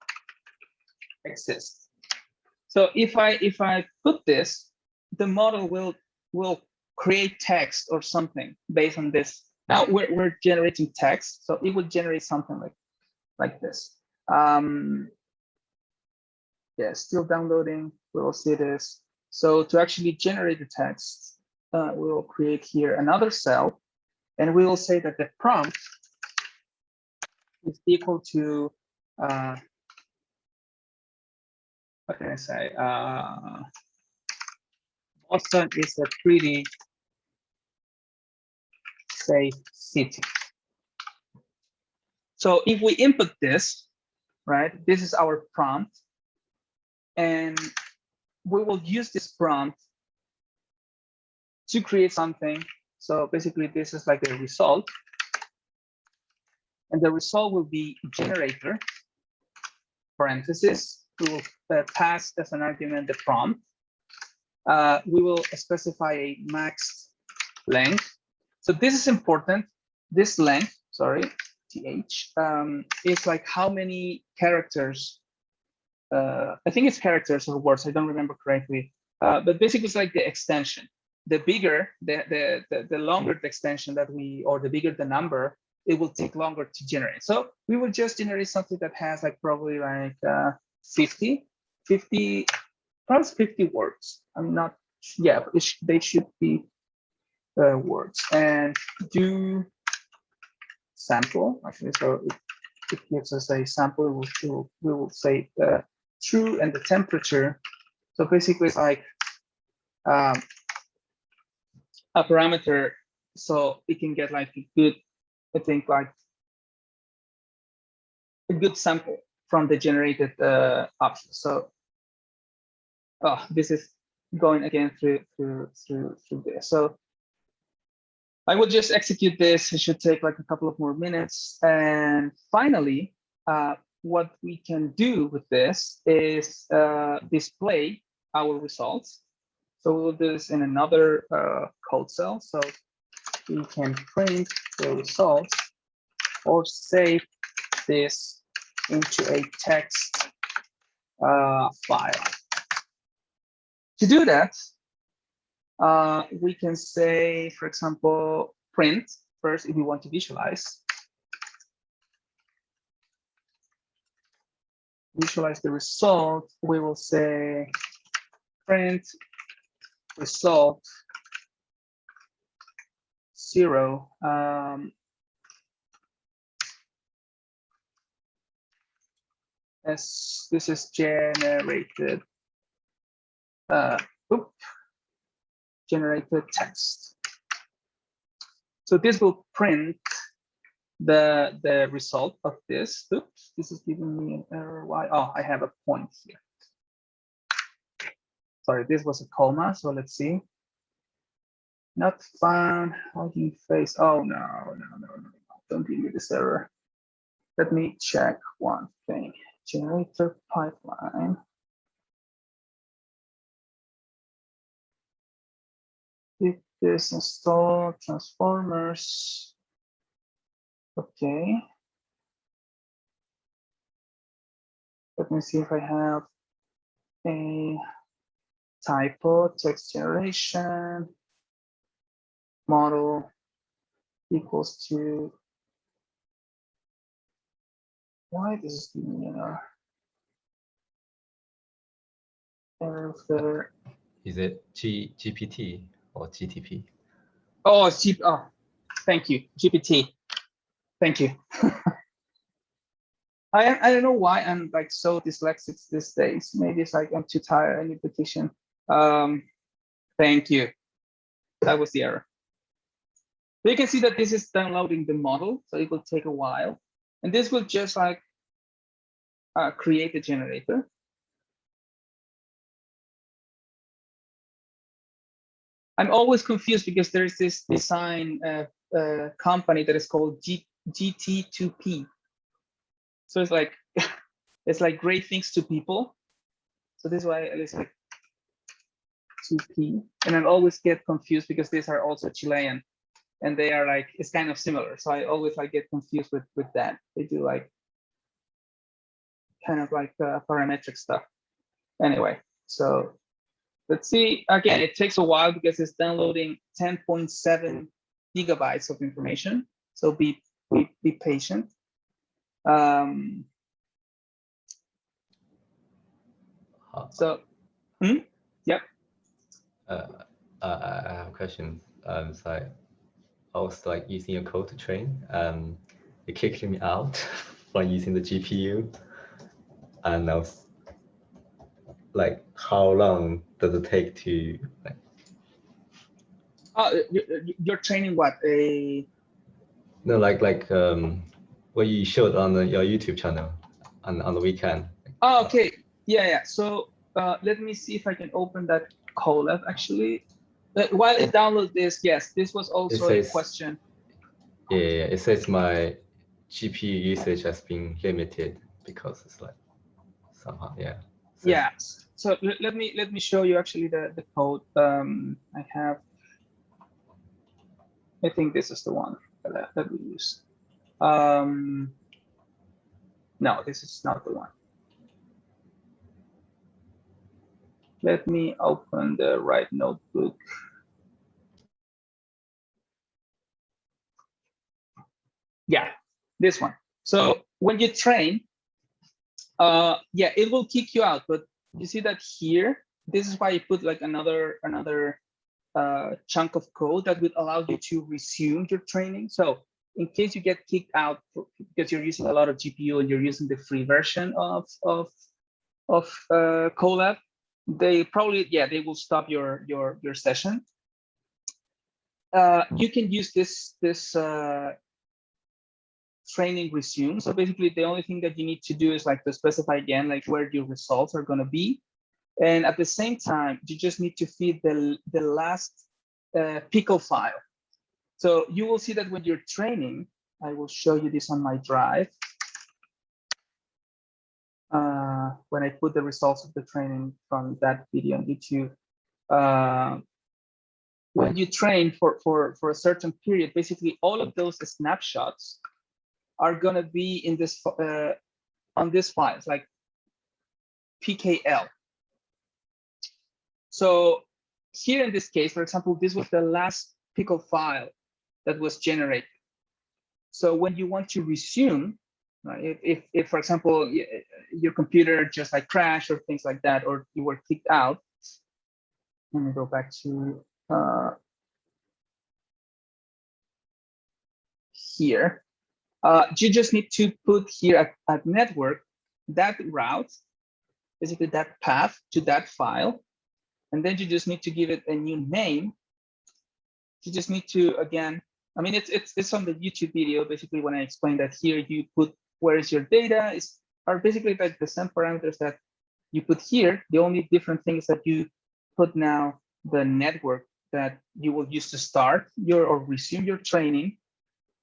S3: exist. So if I put this, the model will create text or something based on this. Now we're generating text, so it will generate something like this. Yeah, still downloading. We will see this. So to actually generate the text, we will create here another cell, and we will say that the prompt is equal to what can I say? Boston is a pretty safe city. So if we input this, right, this is our prompt, and we will use this prompt to create something. So basically, this is like a result, and the result will be generator, parenthesis. We will pass as an argument the prompt. We will specify a max length. So this is important. This length, sorry, th, is like how many characters. I think it's characters or words. I don't remember correctly. But basically, it's like the extension. The bigger, the longer the extension that or the bigger the number, it will take longer to generate. So we will just generate something that has like probably like 50, perhaps 50 words. I'm not, yeah, they should be words. And do sample, actually, so it gives us a sample. We will say the true and the temperature. So basically, it's like a parameter, so it can get like a good, I think, like a good sample from the generated option. So, oh, this is going again through this. So I will just execute this. It should take like a couple of more minutes. And finally, what we can do with this is display our results. So we'll do this in another code cell. So we can print the results or save this into a text file. To do that, we can say, for example, print first if we want to visualize the result. We will say print result 0. As this is generated, generated text. So this will print the result of this. Oops, this is giving me an error. Why? Oh, I have a point here. Sorry, this was a comma. So let's see. Not found. Holding face. Oh no. Don't give me this error. Let me check one thing. Generator pipeline. If this install transformers. Okay. Let me see if I have a typo. Text generation model equals to. Why this is giving me an error there?
S1: Is it GPT or GTP?
S3: Oh, thank you, GPT. Thank you. I don't know why I'm like so dyslexic these days. Maybe it's like I'm too tired. I need vacation. Thank you. That was the error. So you can see that this is downloading the model, so it will take a while, and this will just like create a generator. I'm always confused because there's this design company that is called GT2P. So it's like it's like great things to people. So this is why it's like 2P, and I always get confused because these are also Chilean, and they are like it's kind of similar. So I always like get confused with that. They do like kind of like parametric stuff. Anyway, so let's see. Again, it takes a while because it's downloading 10.7 gigabytes of information. So be patient. So, yep.
S1: I have a question. So I was like using a code to train, it kicked me out from using the GPU, and I was like, how long does it take to like?
S3: You're training what
S1: No, like what you showed on your YouTube channel on the weekend.
S3: Oh, okay. Yeah. So let me see if I can open that Colab actually. While it downloads this, yes, this was also a question.
S1: Yeah, it says my GPU usage has been limited because it's like somehow, yeah. So,
S3: yeah. So let me show you actually the code. I have. I think this is the one that we use. No, this is not the one. Let me open the right notebook. Yeah, this one. So when you train, yeah, it will kick you out. But you see that here, this is why you put like another chunk of code that would allow you to resume your training. So in case you get kicked out because you're using a lot of GPU and you're using the free version of Colab, they probably, yeah, they will stop your session. You can use this training resume. So basically the only thing that you need to do is like to specify again like where your results are going to be, and at the same time you just need to feed the last pickle file. So you will see that when you're training, I will show you this on my drive. when I put the results of the training from that video on YouTube. When you train for a certain period, basically all of those snapshots are going to be in this on this files like PKL. So here in this case, for example, this was the last pickle file that was generated. So when you want to resume, right, if for example your computer just like crashed or things like that, or you were kicked out, let me go back to here. You just need to put here at network that route, basically that path to that file, and then you just need to give it a new name. You just need to, again, I mean, it's on the YouTube video. Basically, when I explain that here, you put where is your data are basically like the same parameters that you put here. The only different thing is that you put now the network that you will use to start your or resume your training.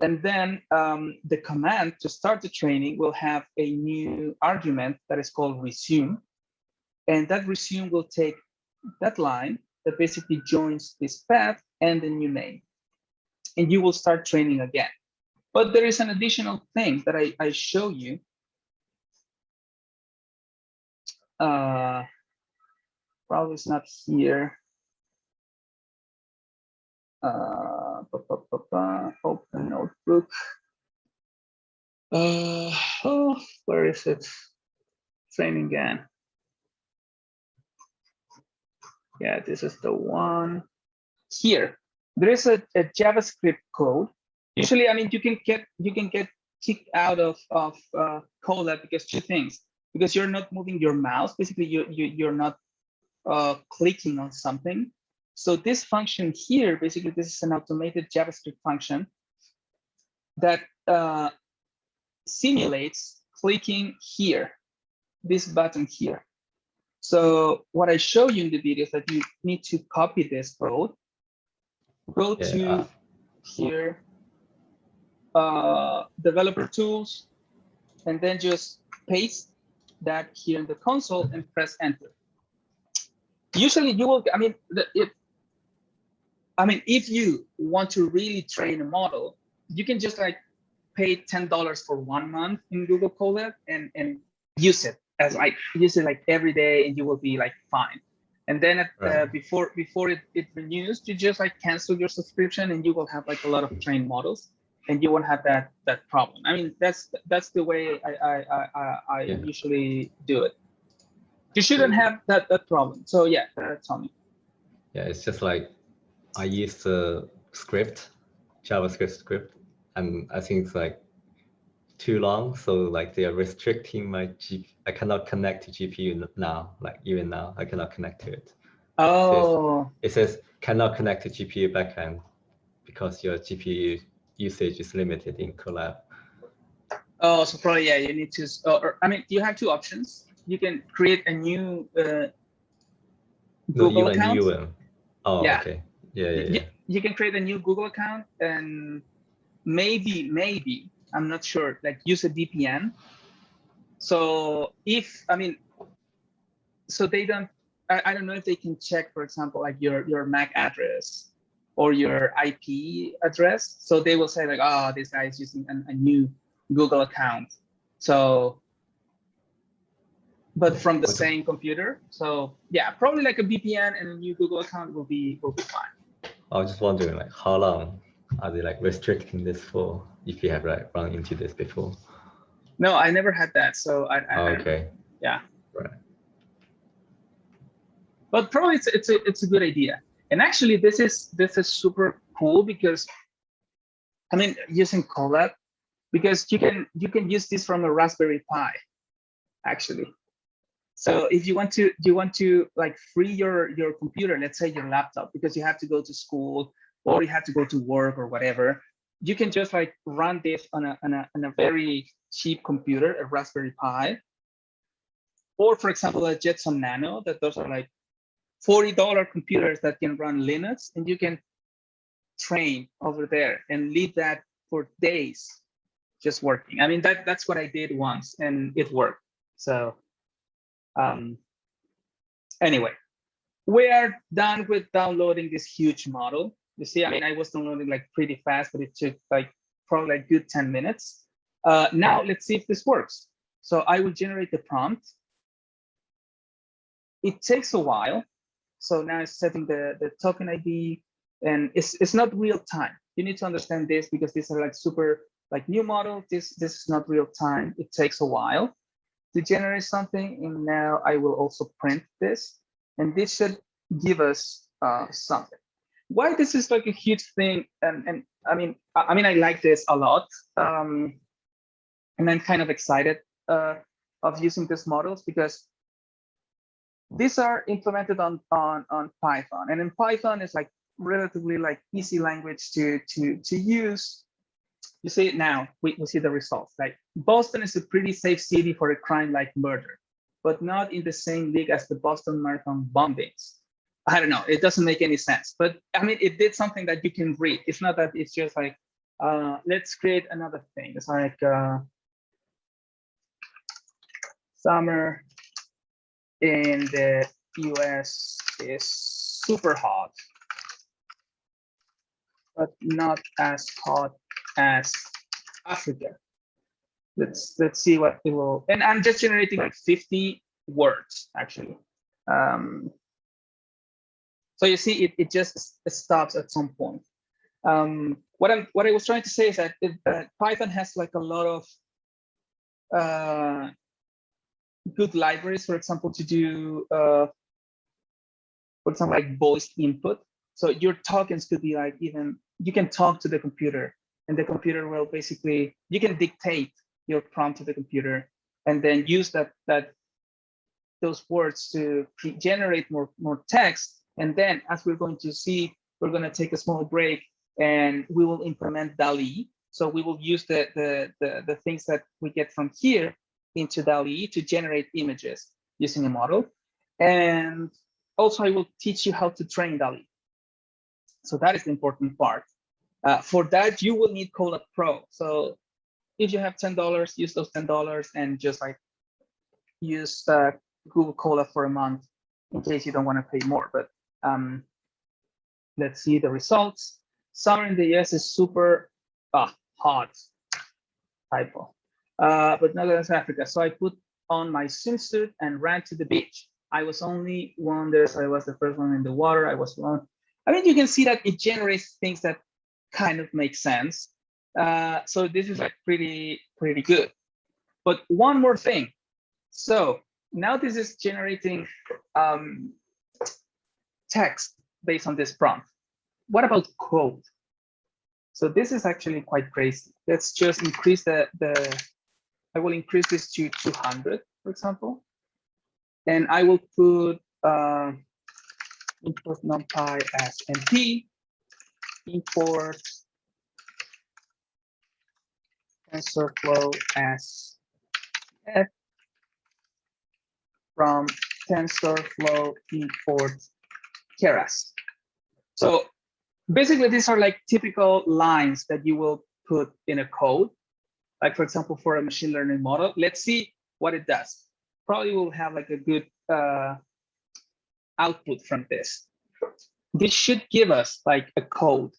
S3: And then the command to start the training will have a new argument that is called resume. And that resume will take that line that basically joins this path and the new name. And you will start training again. But there is an additional thing that I show you. Probably it's not here. Open notebook. Oh, where is it? Training again. Yeah, this is the one. Here, there is a JavaScript code. Usually, I mean, you can get kicked out of Colab because two things. Because you're not moving your mouse. Basically, you're not clicking on something. So this function here, basically, this is an automated JavaScript function that simulates clicking here, this button here. So what I show you in the video is that you need to copy this code, go to here, developer tools, and then just paste that here in the console and press enter. Usually you will, I mean, if you want to really train a model, you can just like pay $10 for 1 month in Google Colab and use it as like every day, and you will be like fine. And then before it renews, you just like cancel your subscription, and you will have like a lot of trained models, and you won't have that problem. I mean, that's the way I usually do it. You shouldn't have that problem. So yeah, tell me.
S1: Yeah, it's just like I use the script, JavaScript script, and I think it's like too long. So like they are restricting my I cannot connect to GPU now. Like even now, I cannot connect to it.
S3: Oh.
S1: It says cannot connect to GPU backend because your GPU usage is limited in Colab.
S3: Oh, so probably yeah, you need to. Or I mean, you have two options. You can create a new Google account.
S1: New one. Oh,
S3: yeah.
S1: Okay. Yeah.
S3: You can create a new Google account and maybe I'm not sure. Like use a VPN. So so they don't. I don't know if they can check, for example, like your MAC address or your IP address. So they will say like, oh, this guy is using a new Google account. So. But from the same computer. So yeah, probably like a VPN and a new Google account will be fine.
S1: I was just wondering like how long are they like restricting this for, if you have like run into this before?
S3: No, I never had that. So
S1: okay.
S3: Yeah.
S1: Right.
S3: But probably it's a good idea. And actually this is super cool because I mean using Colab, because you can use this from a Raspberry Pi actually. So if you want to like free your computer, let's say your laptop, because you have to go to school or you have to go to work or whatever, you can just like run this on a very cheap computer, a Raspberry Pi, or for example a Jetson Nano. That those are like $40 computers that can run Linux, and you can train over there and leave that for days just working. I mean that's what I did once, and it worked. So. Anyway, we are done with downloading this huge model. You see, I mean, I was downloading like pretty fast, but it took like probably like good 10 minutes. Now let's see if this works. So I will generate the prompt. It takes a while. So now it's setting the token ID, and it's not real time. You need to understand this because these are like super like new model. This is not real time. It takes a while to generate something. And now I will also print this, and this should give us something. Why this is like a huge thing, and I mean I like this a lot, and I'm kind of excited of using these models because these are implemented on Python, and in Python it's like relatively like easy language to use. You see it now. We see the results. Like Boston is a pretty safe city for a crime like murder, but not in the same league as the Boston Marathon bombings. I don't know. It doesn't make any sense. But I mean, it did something that you can read. It's not that it's just like, let's create another thing. It's like summer in the US is super hot, but not as hot as Africa. Let's see what it will. And I'm just generating like 50 words actually. So you see, it just stops at some point. What I was trying to say is that Python has like a lot of good libraries, for example, to do, for example, like voice input. So your tokens could be like even, you can talk to the computer, and the computer will basically, you can dictate your prompt to the computer and then use those words to generate more text. And then, as we're going to see, we're going to take a small break and we will implement DALL-E. So we will use the things that we get from here into DALL-E to generate images using a model. And also, I will teach you how to train DALL-E. So that is the important part. For that, you will need Colab Pro. So if you have $10, use those $10 and just like use Google Colab for a month in case you don't want to pay more. But let's see the results. Summer in the US is super hot, typo, but not as Africa. So I put on my swimsuit and ran to the beach. I was only one there, so I was the first one in the water. I was one. I mean, you can see that it generates things that kind of make sense. So this is like pretty good. But one more thing. So now this is generating text based on this prompt. What about code? So this is actually quite crazy. Let's just increase I will increase this to 200, for example. And I will put import numpy as np, import TensorFlow as f, from TensorFlow import Keras. So basically, these are like typical lines that you will put in a code. Like for example, for a machine learning model, let's see what it does. Probably will have like a good output from this. This should give us like a code.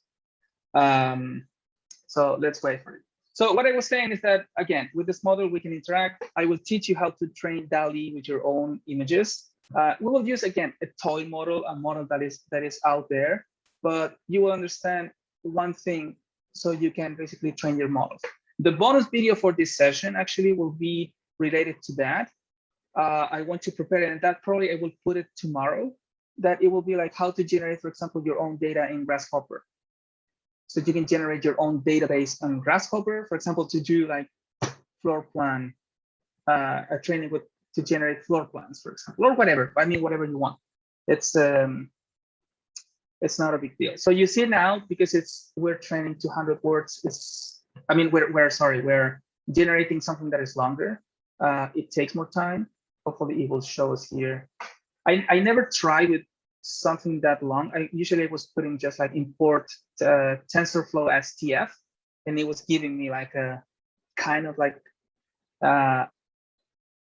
S3: So let's wait for it. So what I was saying is that, again, with this model, we can interact. I will teach you how to train DALL-E with your own images. We will use, again, a toy model, a model that is out there, but you will understand one thing so you can basically train your models. The bonus video for this session actually will be related to that. I want to prepare it, and that probably I will put it tomorrow, that it will be like how to generate, for example, your own data in Grasshopper. So you can generate your own database on Grasshopper, for example, to do like floor plan, a training to generate floor plans, for example, or whatever. I mean, whatever you want. It's not a big deal. So you see now, because we're training 200 words. We're generating something that is longer. It takes more time. Hopefully, it will show us here. I never tried with something that long. I usually was putting just like import TensorFlow as TF, and it was giving me like a kind of like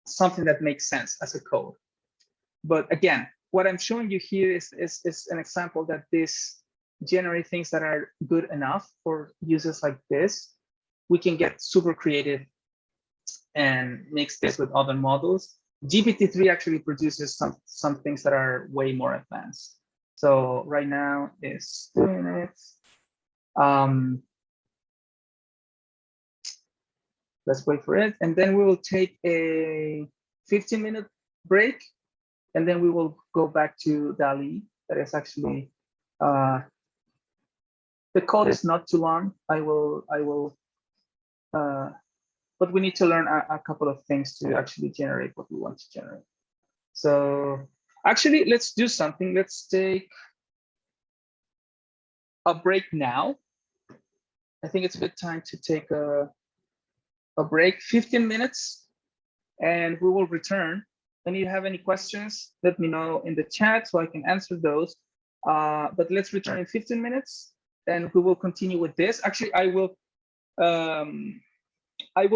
S3: something that makes sense as a code. But again, what I'm showing you here is an example that this generate things that are good enough for users like this. We can get super creative and mix this with other models. GPT-3 actually produces some things that are way more advanced. So right now it's doing it. Let's wait for it. And then we will take a 15-minute break. And then we will go back to DALL-E. That is actually, the code is not too long. But we need to learn a couple of things to actually generate what we want to generate. So actually, let's do something. Let's take a break now. I think it's a good time to take a break, 15 minutes, and we will return. And if you have any questions, let me know in the chat so I can answer those. But let's return in 15 minutes, and we will continue with this. Actually, I will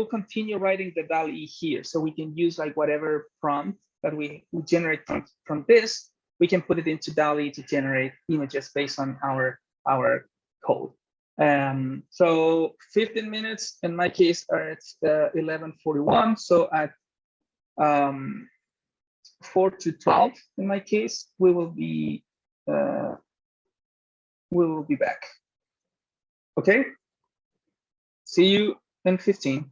S3: continue writing the DALL-E here, so we can use like whatever prompt that we generate from this. We can put it into DALL-E to generate images based on our code. So 15 minutes in my case are at 11:41. So at 4 to 12 in my case, we will be back. Okay. See you in 15.